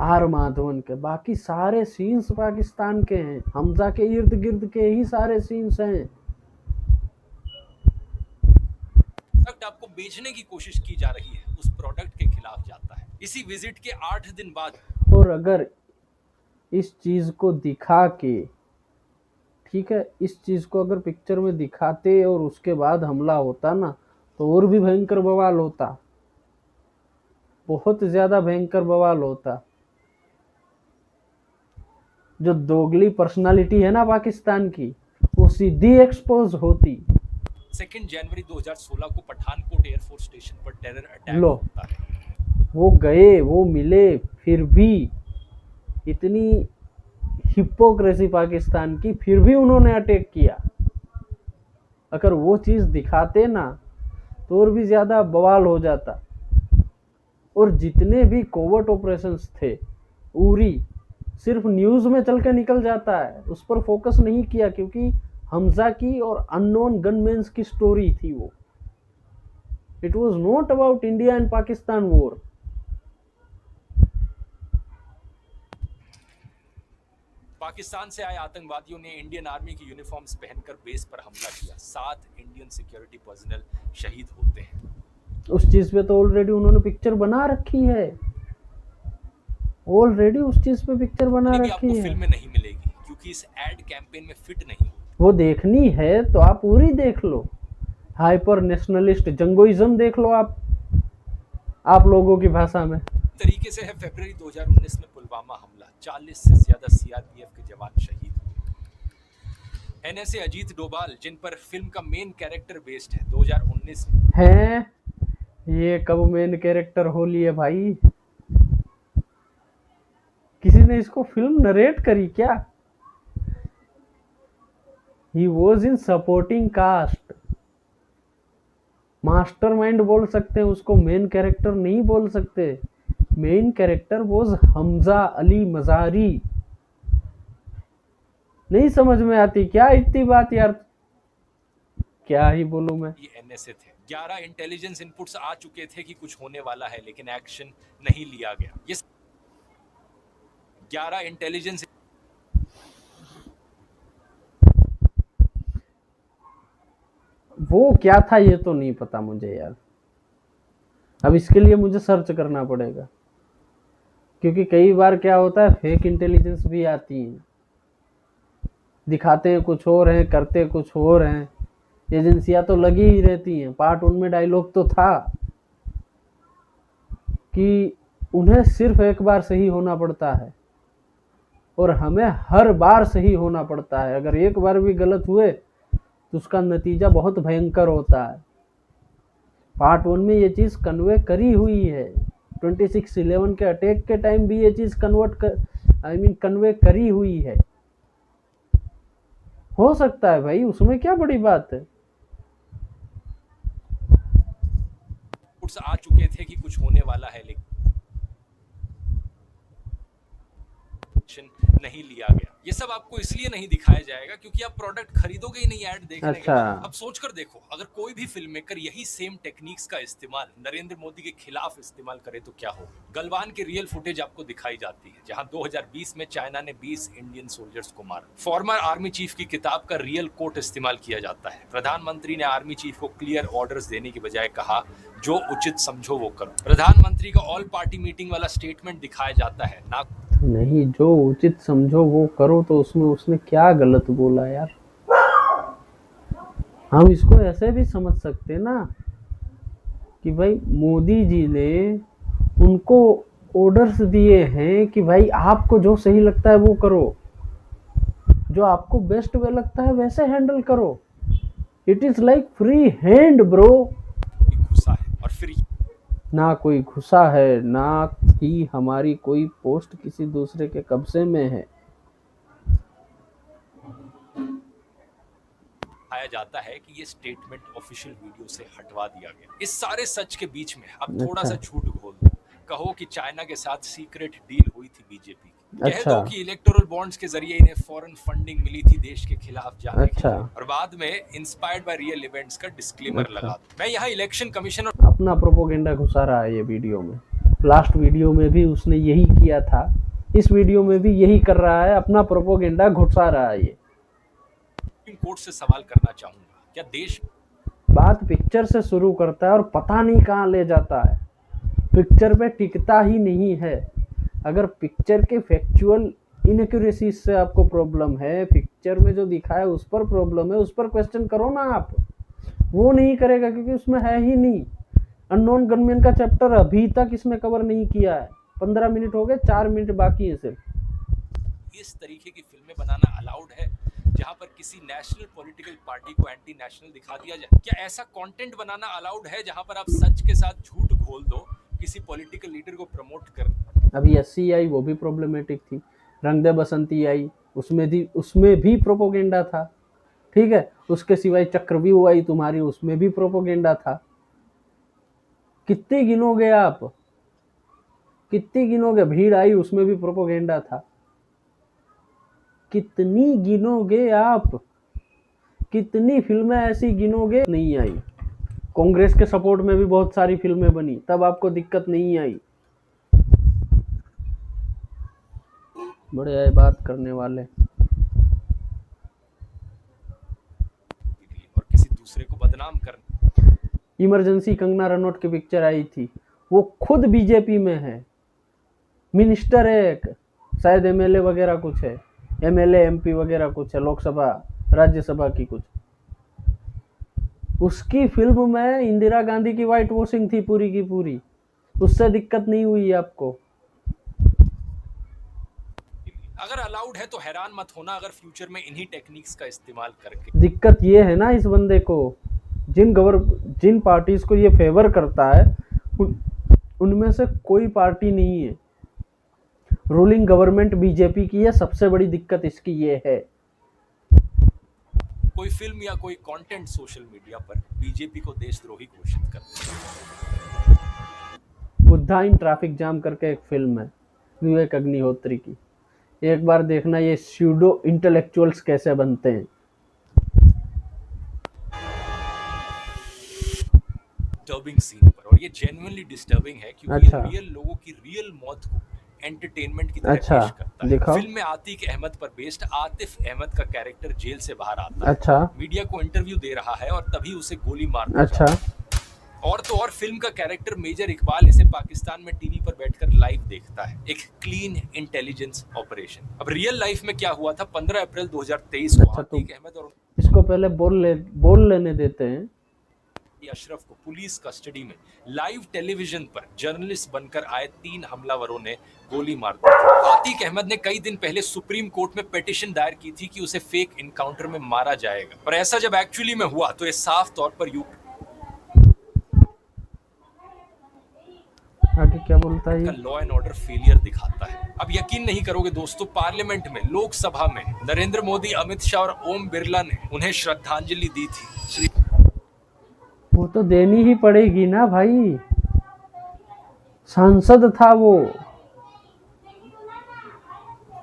आर माधवन के, बाकी सारे सीन्स पाकिस्तान के हैं। हमजा के इर्द गिर्द के ही सारे सीन्स हैं। आपको बेचने की कोशिश की जा रही है, उस प्रोडक्ट के खिलाफ जाता है। इसी विजिट के 8 दिन बाद, और अगर इस चीज को दिखा के, ठीक है, इस चीज को अगर पिक्चर में दिखाते और उसके बाद हमला होता ना, तो और भी भयंकर बवाल होता, बहुत ज्यादा भयंकर बवाल होता। जो दोगली पर्सनालिटी है ना पाकिस्तान की, वो सीधी एक्सपोज होती। 2 जनवरी 2016 को पठानकोट एयरफोर्स स्टेशन पर टेरर अटैक लो, होता है। वो गए, वो मिले, फिर भी इतनी हिपोक्रेसी पाकिस्तान की, फिर भी उन्होंने अटैक किया। अगर वो चीज दिखाते ना तो और भी ज्यादा बवाल हो जाता। और जितने भी कोवर्ट ऑपरेशंस थे, उरी सिर्फ न्यूज में चल के निकल जाता है, उस पर फोकस नहीं किया, क्योंकि हमजा की और अननोन गनमैन्स की स्टोरी थी वो। It was not about India and Pakistan war. Pakistan से आए आतंकवादियों ने इंडियन आर्मी की यूनिफॉर्म्स पहनकर बेस पर हमला किया। 7 इंडियन सिक्योरिटी पर्सनल शहीद होते हैं। उस चीज पे तो ऑलरेडी उन्होंने पिक्चर बना रखी है, ऑलरेडी उस चीज पे पिक्चर बना रखी आपको है। फिल्म में नहीं मिलेगी क्योंकि इस एड कैंपेन में फिट नहीं। वो देखनी है तो आप पूरी देख लो। हाइपर नेशनलिस्ट जंगोइज्म देख लो आप लोगों की भाषा में। तरीके से है फरवरी 2019 में पुलवामा हमला, 40 से ज्यादा सीआरपीएफ के जवान शहीद हुए। एनएसए अजीत डोभाल, जिन पर फिल्म का मेन कैरेक्टर बेस्ड है, 2019 में हैं। ये कब मेन कैरेक्टर हो लिए भाई? किसी ने इसको फिल्म नरेट करी क्या? He was in supporting cast. Mastermind बोल सकते हैं उसको, मेन कैरेक्टर नहीं बोल सकते। Main character was Hamza Ali Mazari. नहीं समझ में आती क्या इतनी बात यार? क्या ही बोलूं मैं। ये एनएसए थे। 11 इंटेलिजेंस इनपुट्स आ चुके थे कि कुछ होने वाला है, लेकिन एक्शन नहीं लिया गया। ये 11 इंटेलिजेंस वो क्या था ये तो नहीं पता मुझे यार, अब इसके लिए मुझे सर्च करना पड़ेगा, क्योंकि कई बार क्या होता है फेक इंटेलिजेंस भी आती है, दिखाते हैं कुछ और हैं करते कुछ और हैं, एजेंसियां तो लगी ही रहती हैं। पार्ट 1 में डायलॉग तो था कि उन्हें सिर्फ एक बार सही होना पड़ता है और हमें हर बार सही होना पड़ता है, अगर एक बार भी गलत हुए तो उसका नतीजा बहुत भयंकर होता है। पार्ट 1 में ये चीज़ कन्वे करी हुई है, 26/11 के अटैक के टाइम भी ये चीज़ कन्वे करी हुई है। हो सकता है भाई, उसमें क्या बड़ी बात है। आ चुके थे कि कुछ होने वाला है, लेकिन नहीं लिया गया। ये सब आपको इसलिए नहीं दिखाया जाएगा क्योंकि आप प्रोडक्ट खरीदोगे ही नहीं ऐड देखने के बाद। अब सोचकर देखो, अगर कोई भी फिल्म मेकर यही सेम टेक्निक्स का इस्तेमाल नरेंद्र मोदी के खिलाफ इस्तेमाल करे तो क्या हो। गलवान की रियल फुटेज आपको दिखाई जाती है, जहां 2020 में चाइना ने 20 इंडियन सोल्जर्स को मारा। फॉर्मर आर्मी चीफ की किताब का रियल कोट इस्तेमाल किया जाता है। प्रधानमंत्री ने आर्मी चीफ को क्लियर ऑर्डर्स देने की बजाय कहा जो उचित समझो वो करो। प्रधानमंत्री का ऑल पार्टी मीटिंग वाला स्टेटमेंट दिखाया जाता है ना, नहीं जो उचित समझो वो करो, तो उसमें उसने क्या गलत बोला यार। हम इसको ऐसे भी समझ सकते ना कि भाई मोदी जी ने उनको ऑर्डर्स दिए हैं कि भाई आपको जो सही लगता है वो करो, जो आपको बेस्ट वे लगता है वैसे हैंडल करो। It is like free hand bro. घुसा है और फिर ना कोई घुसा है, ना ही हमारी कोई पोस्ट किसी दूसरे के कब्जे में है। आया जाता है कि ये स्टेटमेंट ऑफिशियल वीडियो से हटवा दिया गया। इस सारे सच के बीच में अब थोड़ा सा झूठ घोल दो, कहो कि चाइना के साथ सीक्रेट डील हुई थी बीजेपी की, कह दो कि इलेक्टोरल बॉन्ड्स के जरिए इन्हें फॉरेन फंडिंग मिली थी देश के खिलाफ जाने के लिए, और बाद में इंस्पायर्ड बाय रियल इवेंट्स का डिस्क्लेमर लगा दो। मैं यहाँ इलेक्शन कमीशन और अपना प्रोपोगेंडा घुसा रहा है ये वीडियो में। लास्ट वीडियो में भी उसने यही किया था, इस वीडियो में भी यही कर रहा है, अपना प्रोपोगेंडा घुसा रहा है ये। सुप्रीम कोर्ट से सवाल करना चाहूंगा, क्या देश बात पिक्चर से शुरू करता है और पता नहीं कहाँ ले जाता है, पिक्चर पे टिकता ही नहीं है। अगर पिक्चर के फैक्चुअल इनएक्यूरेसी से आपको प्रॉब्लम है, पिक्चर में जो दिखाया उस पर प्रॉब्लम है, उस पर क्वेश्चन करो ना आप। वो नहीं करेगा क्योंकि उसमें है ही नहीं। अननोन गनमैन का चैप्टर अभी तक इसमें कवर नहीं किया है, 15 मिनट हो गए, 4 मिनट बाकी है सिर्फ। इस तरीके की फिल्में बनाना अलाउड है जहां पर किसी नेशनल पॉलिटिकल पार्टी को एंटी नेशनल दिखा दिया जाए? क्या ऐसा कंटेंट बनाना अलाउड है जहां पर आप सच के साथ झूठ घोल दो किसी पॉलिटिकल लीडर को प्रमोट कर? अभी 80 आई, वो भी प्रॉब्लमेटिक थी। रंग दे बसंती आई, उसमें भी प्रोपोगेंडा था, ठीक है। उसके सिवाय चक्रव्यूह आई तुम्हारी, उसमें भी प्रोपोगेंडा था। कितनी गिनोगे आप, कितनी गिनोगे? भीड़ आई, उसमें भी प्रोपोगेंडा था। कितनी गिनोगे आप, कितनी फिल्में ऐसी गिनोगे? नहीं आई। कांग्रेस के सपोर्ट में भी बहुत सारी फिल्में बनी, तब आपको दिक्कत नहीं आई। बड़े आए बात करने वाले। और किसी दूसरे को बदनाम करना। इमरजेंसी कंगना रनौत की पिक्चर आई थी, वो खुद बीजेपी में है, मिनिस्टर है एक, शायद एमएलए वगैरह कुछ है, एमएलए एमपी वगैरह कुछ है, लोकसभा राज्यसभा की कुछ। उसकी फिल्म में इंदिरा गांधी की व्हाइट वॉशिंग थी पूरी की पूरी, उससे दिक्कत नहीं हुई आपको। अगर अलाउड है तो हैरान मत होना अगर फ्यूचर में इन्हीं टेक्निक्स का इस्तेमाल करके। दिक्कत ये है ना इस बंदे को, जिन पार्टीज को ये फेवर करता है उनमें से कोई पार्टी नहीं है। रूलिंग गवर्नमेंट बीजेपी की है, सबसे बड़ी दिक्कत इसकी ये है। कोई फिल्म या कोई कंटेंट सोशल मीडिया पर बीजेपी को देशद्रोही घोषित करता है। बुद्धा इन ट्रैफिक जाम करके एक फिल्म है विवेक अग्निहोत्री की, एक बार देखना ये स्यूडो इंटेलेक्चुअल्स कैसे बनते हैं। डिस्टर्बिंग सीन पर, और ये जेन्युइनली डिस्टर्बिंग है क्योंकि रियल लोगों की रियल मौत को एंटरटेनमेंट की तरह अच्छा, पेश करता है। दिखाओ। फिल्म में आतिक अहमद पर बेस्ड आतिफ अहमद का कैरेक्टर जेल से बाहर आता है, अच्छा मीडिया को इंटरव्यू दे रहा है और तभी उसे गोली मार दी अच्छा जाती है। और तो और फिल्म का कैरेक्टर मेजर इकबाल इसे पाकिस्तान में टीवी पर बैठकर लाइव देखता है, एक क्लीन इंटेलिजेंस ऑपरेशन। अब रियल लाइफ में क्या हुआ था, 15 अप्रैल 2023 को अच्छा, आतिक अहमद और इसको पहले बोल लेने देते हैं। अशरफ को पुलिस कस्टडी में लाइव टेलीविजन पर जर्नलिस्ट बनकर आए 3 हमलावरों ने गोली मार दी। आतिक अहमद ने कई दिन पहले सुप्रीम कोर्ट में पिटीशन दायर की थी कि उसे फेक इनकाउंटर में मारा जाएगा, पर ऐसा जब एक्चुअली में हुआ तो ये साफ तौर पर आगे क्या बोलता है? लॉ एंड ऑर्डर फेलियर दिखाता है। अब यकीन नहीं करोगे दोस्तों, पार्लियामेंट में, लोकसभा में नरेंद्र मोदी, अमित शाह और ओम बिरला ने उन्हें श्रद्धांजलि दी थी। वो तो देनी ही पड़ेगी ना भाई, सांसद था वो,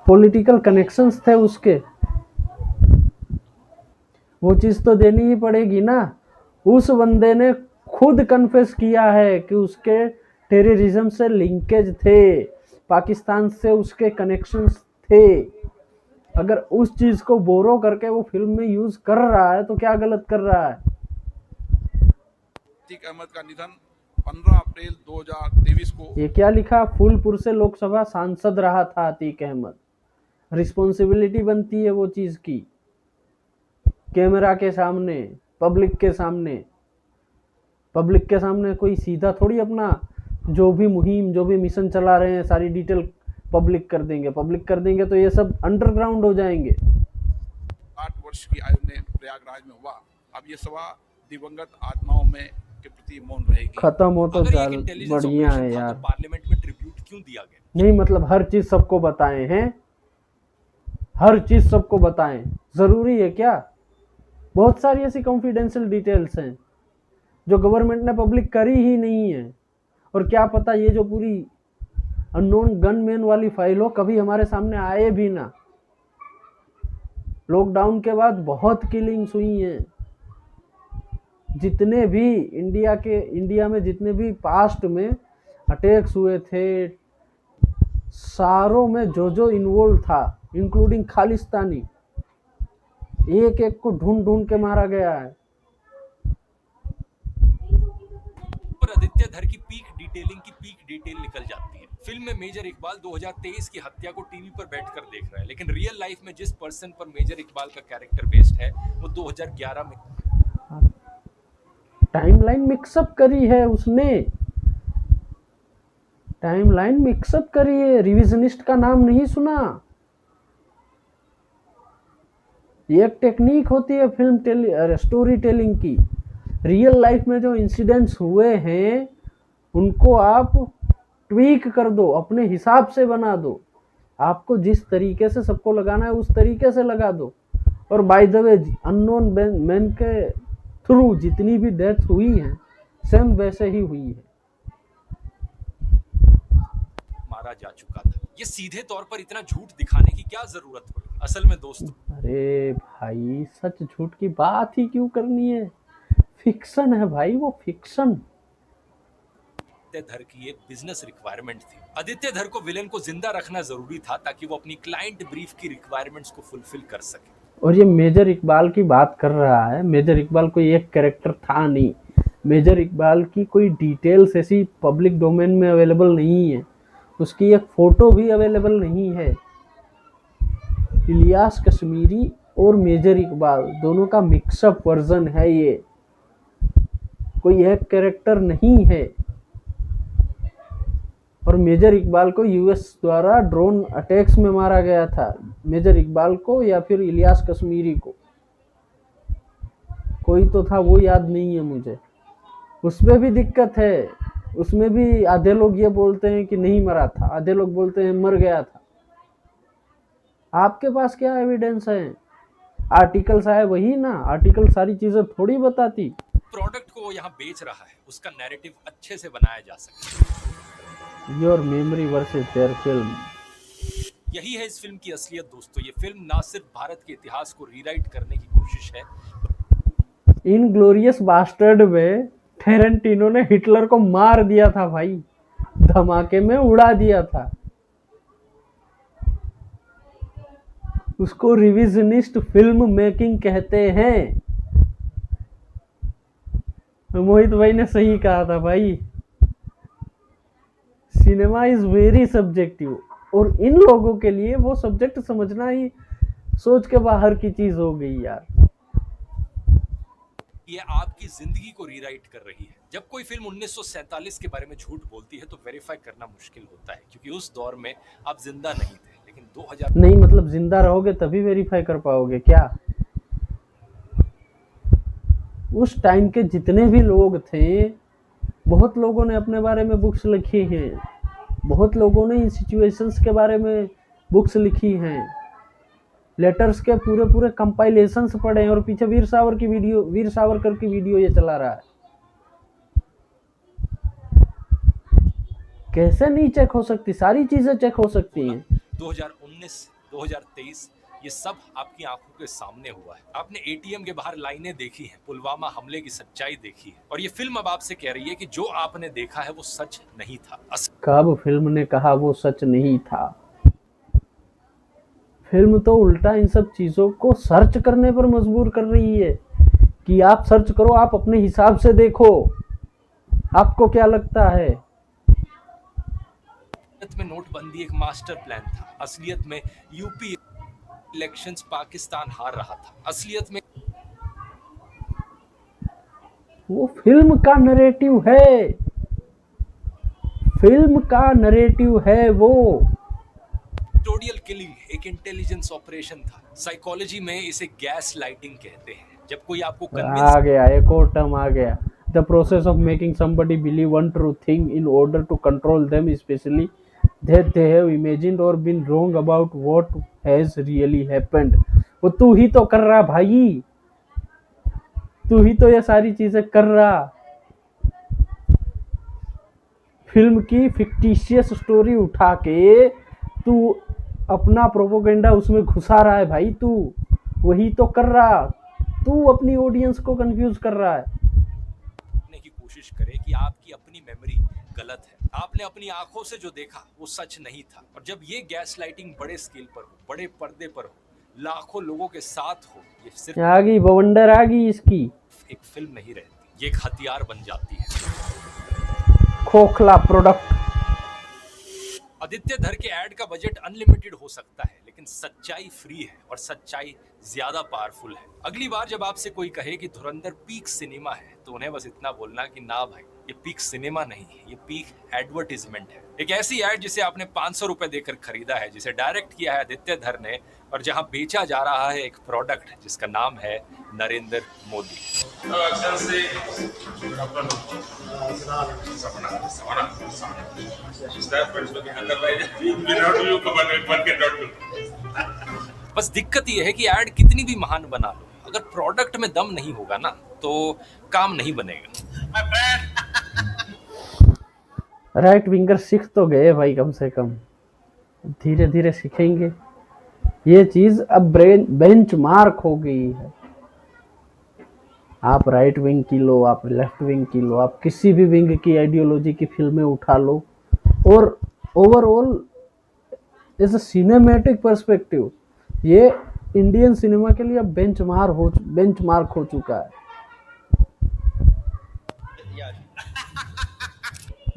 पॉलिटिकल कनेक्शंस थे उसके, वो चीज तो देनी ही पड़ेगी ना। उस बंदे ने खुद कन्फेस किया है कि उसके टेररिज्म से लिंकेज थे, पाकिस्तान से उसके कनेक्शंस थे। अगर उस चीज को बोरो करके वो फिल्म में यूज कर रहा है तो क्या गलत कर रहा है? आतिक अहमद का निधन 15 अप्रैल 2023 को। ये क्या लिखा? फूलपुर से लोकसभा सांसद रहा था आतिक अहमद। रिस्पॉन्सिबिलिटी बनती है वो चीज की, कैमरा के सामने, पब्लिक के सामने कोई सीधा थोड़ी अपना जो भी मुहिम, जो भी मिशन चला रहे हैं सारी डिटेल पब्लिक कर देंगे तो ये सब अंडरग्राउंड हो जाएंगे। 8 वर्ष की आयु में प्रयागराज में हुआ। अब ये सभा दिवंगत आत्माओं में के प्रति मौन रहेगी। खत्म हो तो चल, बढ़िया है यार। तो पार्लियामेंट में ट्रिब्यूट क्यों दिया गया? नहीं मतलब हर चीज सबको बताएं हैं, हर चीज सबको बताएं, जरूरी है क्या? बहुत सारी ऐसी कॉन्फिडेंशियल डिटेल्स हैं जो गवर्नमेंट ने पब्लिक करी ही नहीं है। और क्या पता ये जो पूरी अननोन गनमैन वाली फाइल हो, कभी हमारे सामने आए भी ना। लॉकडाउन के बाद बहुत किलिंग्स हुई हैं। जितने भी इंडिया में जितने भी पास्ट में अटैक्स हुए थे, सारों में जो इन्वॉल्व था, इंक्लूडिंग खालिस्तानी, एक एक को ढूंढ के मारा गया है। पर आदित्य धर की पीक डिटेल निकल जाती है। फिल्म में मेजर इकबाल 2023 की हत्या को टीवी पर बैठकर देख रहा है, लेकिन रियल लाइफ में जिस पर्सन पर मेजर इकबाल का कैरेक्टर बेस्ड है वो 2011 में टाइमलाइन मिक्सअप करी है उसने, टाइमलाइन मिक्सअप करी है। रिविजनिस्ट का नाम नहीं सुना? ये एक टेक्निक होती है स्टोरी टेलिंग की। रियल लाइफ में जो इंसिडेंट्स हुए हैं उनको आप ट्वीक कर दो, अपने हिसाब से बना दो। आपको जिस तरीके से सबको लगाना है उस तरीके से लगा दो। और by the way, unknown man के थ्रू जितनी भी डेथ हुई है सेम वैसे ही हुई है। मारा जा चुका था। ये सीधे तौर पर इतना झूठ दिखाने की क्या जरूरत पड़ी? असल में दोस्तों, अरे भाई सच झूठ की बात ही क्यों करनी है? फिक्शन है भाई, वो फिक्शन। आदित्य धर की एक बिजनेस रिक्वायरमेंट थी। आदित्य धर को विलेन को जिंदा रखना जरूरी था ताकि वो अपनी क्लाइंट ब्रीफ की रिक्वायरमेंट्स को फुलफिल कर सके। और ये मेजर इकबाल की बात कर रहा है। मेजर इकबाल कोई एक कैरेक्टर था नहीं। मेजर इकबाल की कोई डिटेल्स ऐसी पब्लिक डोमेन में अवेलेबल नहीं है, उसकी एक फोटो भी अवेलेबल नहीं है। इलियास कश्मीरी और मेजर इकबाल दोनों का मिक्सअप वर्जन है ये, कोई एक कैरेक्टर नहीं है। और मेजर इकबाल को यूएस द्वारा ड्रोन अटैक्स में मारा गया था। मेजर इकबाल को या फिर इलियास कश्मीरी को, कोई तो था, वो याद नहीं है मुझे। उसमें भी दिक्कत है, उसमें भी आधे लोग ये बोलते हैं कि नहीं मरा था, आधे लोग बोलते हैं मर गया था। आपके पास क्या एविडेंस है? आर्टिकल्स आए वही ना, आर्टिकल सारी चीजें थोड़ी बताती। प्रोडक्ट को वो यहाँ बेच रहा है, उसका नैरेटिव अच्छे से बनाया जा सके। Your memory versus there film, यही है इस फिल्म की असलियत दोस्तों। ये फिल्म ना सिर्फ भारत के इतिहास को रीराइट करने की कोशिश है। इनग्लोरियस बास्टर्ड में टेरेंटिनो ने हिटलर को मार दिया था भाई, धमाके में उड़ा दिया था। उसको रिविजनिस्ट फिल्म मेकिंग कहते हैं। मोहित भाई ने सही कहा था भाई, सिनेमा इज वेरी सब्जेक्टिव, और इन लोगों के लिए वो सब्जेक्ट समझना ही सोच के बाहर की चीज हो गई यार। ये आपकी जिंदगी को रीराइट कर रही है। जब कोई फिल्म 1947 के बारे में झूठ बोलती है तो वेरीफाई करना मुश्किल होता है, क्योंकि उस दौर में आप जिंदा नहीं थे। लेकिन 2000 नहीं मतलब जिंदा रहोगे तभी वेरीफाई कर पाओगे क्या? उस टाइम के जितने भी लोग थे, बहुत लोगों ने अपने बारे में बुक्स लिखी हैं, बहुत लोगों ने इन सिचुएशंस के बारे में बुक्स लिखी हैं, लेटर्स के पूरे पूरे कंपाइलेशंस पढ़े हैं, और पीछे वीर सावरकर की वीडियो ये चला रहा है। कैसे नहीं चेक हो सकती? सारी चीजें चेक हो सकती हैं। 2019, 2023 ये सब आपकी आंखों के सामने हुआ है। आपने एटीएम के बाहर लाइनें देखी हैं, पुलवामा हमले की सच्चाई देखी है, और ये फिल्म अब आपसे कह रही है कि जो आपने देखा है वो सच नहीं था। कब फिल्म ने कहा वो सच नहीं था? फिल्म तो उल्टा इन सब चीजों को सर्च करने पर मजबूर कर रही है कि आप सर्च करो, आप अपने हिसाब से देखो, आपको क्या लगता है। में नोटबंदी एक मास्टर प्लान था, असलियत में यूपी इलेक्शंस पाकिस्तान हार रहा था, असलियत में वो फिल्म का नरेटिव है, फिल्म का नरेटिव है वो। टोडियल किलिंग एक इंटेलिजेंस ऑपरेशन था। साइकोलॉजी में इसे गैस लाइटिंग कहते हैं। जब कोई आपको आ गया, एक और टर्म आ गया, the process of making somebody believe one true thing in order to control them, specially that they have imagined or been wrong about what has really happened। वो तू ही तो कर रहा भाई, तू ही तो ये सारी चीजें कर रहा। फिल्म की फिक्टिशियस स्टोरी उठा के तू अपना प्रोपोगेंडा उसमें घुसा रहा है भाई, तू वही तो कर रहा। तू अपनी ऑडियंस को कंफ्यूज कर रहा है। की कोशिश करे कि आपकी अपनी मेमोरी गलत है, आपने अपनी आंखों से जो देखा वो सच नहीं था। और जब ये गैस लाइटिंग बड़े स्केल पर हो, बड़े पर्दे पर हो, लाखों लोगों के साथ हो, ये सिर्फ आ गई बवंडर आ गई इसकी। एक फिल्म नहीं रहती, ये एक हथियार बन जाती है। खोखला प्रोडक्ट। आदित्य धर के ऐड का बजट अनलिमिटेड हो सकता है, लेकिन सच्चाई फ्री है, और सच्चाई ज्यादा पावरफुल है। अगली बार जब आपसे कोई कहे कि धुरंधर पीक सिनेमा है, तो उन्हें बस इतना बोलना कि ना भाई, ये पीक सिनेमा नहीं है, ये पीक एडवर्टीजमेंट है। एक ऐसी ऐड जिसे आपने 500 रुपए देकर खरीदा है, जिसे डायरेक्ट किया है आदित्य धर ने, और जहां बेचा जा रहा है एक प्रोडक्ट जिसका नाम है नरेंद्र मोदी। बस दिक्कत यह है कि ऐड कितनी भी महान बना लो, अगर प्रोडक्ट में दम नहीं होगा ना, तो काम नहीं बनेगा। राइट विंगर सीख तो गए भाई, कम से कम धीरे धीरे सीखेंगे। ये चीज अब बेंच मार्क हो गई है। आप राइट विंग की लो, आप लेफ्ट विंग की लो, आप किसी भी विंग की आइडियोलॉजी की फिल्में उठा लो, और overall as a cinematic perspective ये इंडियन सिनेमा के लिए अब बेंचमार्क हो चुका है।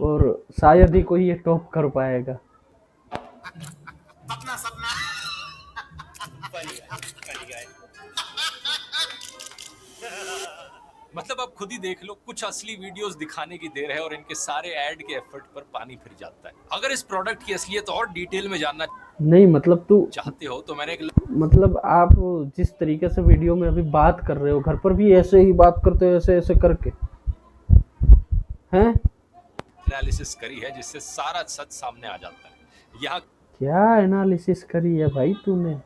और शायद ही कोई ये टॉप कर पाएगा। अपना सपना मतलब आप खुद ही देख लो, कुछ असली वीडियोस दिखाने की देर है और इनके सारे ऐड के एफर्ट पर पानी फिर जाता है। अगर इस प्रोडक्ट की असलियत और डिटेल में जानना नहीं मतलब तू चाहते हो तो मैंने मतलब आप जिस तरीके से वीडियो में अभी बात कर रहे हो, घर पर भी ऐसे ही बात करते हो, ऐसे ऐसे करके हैं एनालिसिस करी है, जिससे सारा सच सामने आ जाता है। यहाँ क्या एनालिसिस करी है भाई तूने?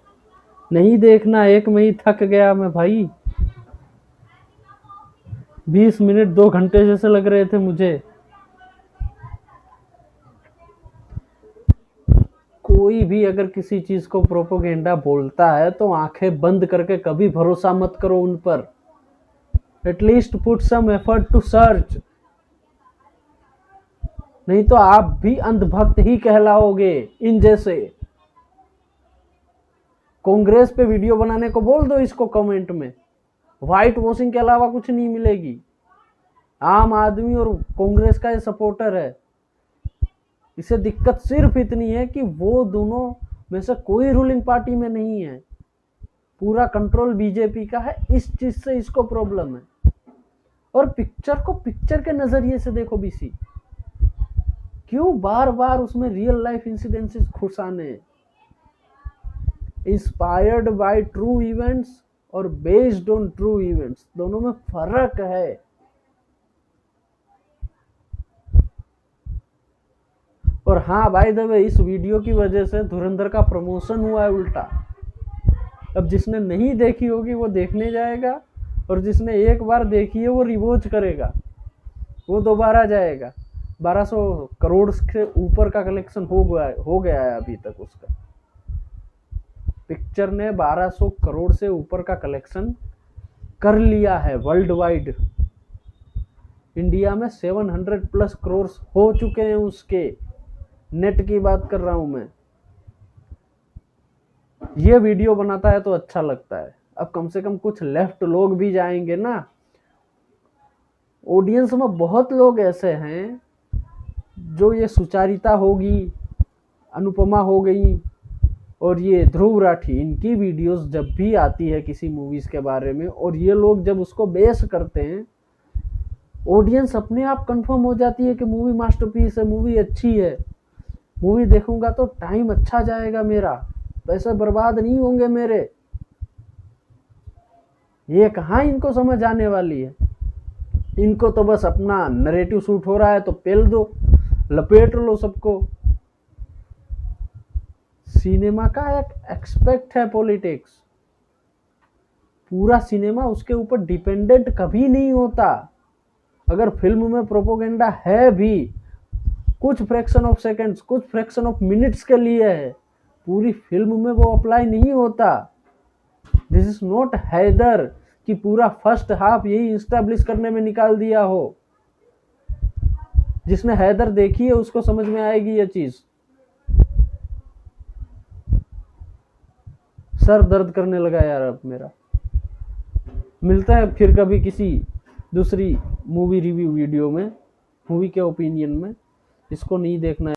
नहीं देखना, एक में ही थक गया मैं भाई। 20 मिनट 2 घंटे जैसे लग रहे थे मुझे। कोई भी अगर किसी चीज को प्रोपोगेंडा बोलता है तो आंखें बंद करके कभी भरोसा मत करो उन पर। At least put some effort to search, नहीं तो आप भी अंधभक्त ही कहलाओगे इन जैसे। कांग्रेस पे वीडियो बनाने को बोल दो इसको कमेंट में, व्हाइट वॉशिंग के अलावा कुछ नहीं मिलेगी। आम आदमी और कांग्रेस का ये सपोर्टर है। इसे दिक्कत सिर्फ इतनी है कि वो दोनों में से कोई रूलिंग पार्टी में नहीं है, पूरा कंट्रोल बीजेपी का है, इस चीज से इसको प्रॉब्लम है। और पिक्चर को पिक्चर के नजरिए से देखो बीसी, क्यों बार बार उसमें रियल लाइफ इंसिडेंसेस घुसाने। इंस्पायर्ड बाय ट्रू इवेंट्स और बेस्ड ऑन ट्रू इवेंट्स, दोनों में फर्क है। और हाँ बाय द वे, इस वीडियो की वजह से धुरंधर का प्रमोशन हुआ है उल्टा। अब जिसने नहीं देखी होगी वो देखने जाएगा, और जिसने एक बार देखी है वो रिवॉच करेगा, वो दोबारा जाएगा। 1200 करोड़ के ऊपर का कलेक्शन हो गया है अभी तक उसका। पिक्चर ने 1200 करोड़ से ऊपर का कलेक्शन कर लिया है वर्ल्ड वाइड। इंडिया में 700 प्लस करोड़ हो चुके हैं उसके। नेट की बात कर रहा हूं मैं। ये वीडियो बनाता है तो अच्छा लगता है। अब कम से कम कुछ लेफ्ट लोग भी जाएंगे ना। ऑडियंस में बहुत लोग ऐसे हैं जो ये सुचारिता होगी, अनुपमा हो गई और ये ध्रुव राठी, इनकी वीडियोस जब भी आती है किसी मूवीज के बारे में और ये लोग जब उसको बेस करते हैं, ऑडियंस अपने आप कंफर्म हो जाती है कि मूवी मास्टरपीस है, मूवी अच्छी है। मूवी देखूंगा तो टाइम अच्छा जाएगा मेरा, पैसे बर्बाद नहीं होंगे मेरे। ये कहाँ इनको समझ आने वाली है। इनको तो बस अपना नैरेटिव शूट हो रहा है तो पेल दो, लपेट लो सबको। सिनेमा का एक एक्सपेक्ट है पॉलिटिक्स। पूरा सिनेमा उसके ऊपर डिपेंडेंट कभी नहीं होता। अगर फिल्म में प्रोपोगेंडा है भी कुछ फ्रैक्शन ऑफ सेकंड्स, कुछ फ्रैक्शन ऑफ मिनट्स के लिए है, पूरी फिल्म में वो अप्लाई नहीं होता। दिस इज नॉट हैदर कि पूरा फर्स्ट हाफ यही इस्टेब्लिश करने में निकाल दिया हो। जिसने हैदर देखी है उसको समझ में आएगी ये चीज। सर दर्द करने लगा यार अब मेरा। मिलता है फिर कभी किसी दूसरी मूवी रिव्यू वीडियो में, मूवी के ओपिनियन में। इसको नहीं देखना है।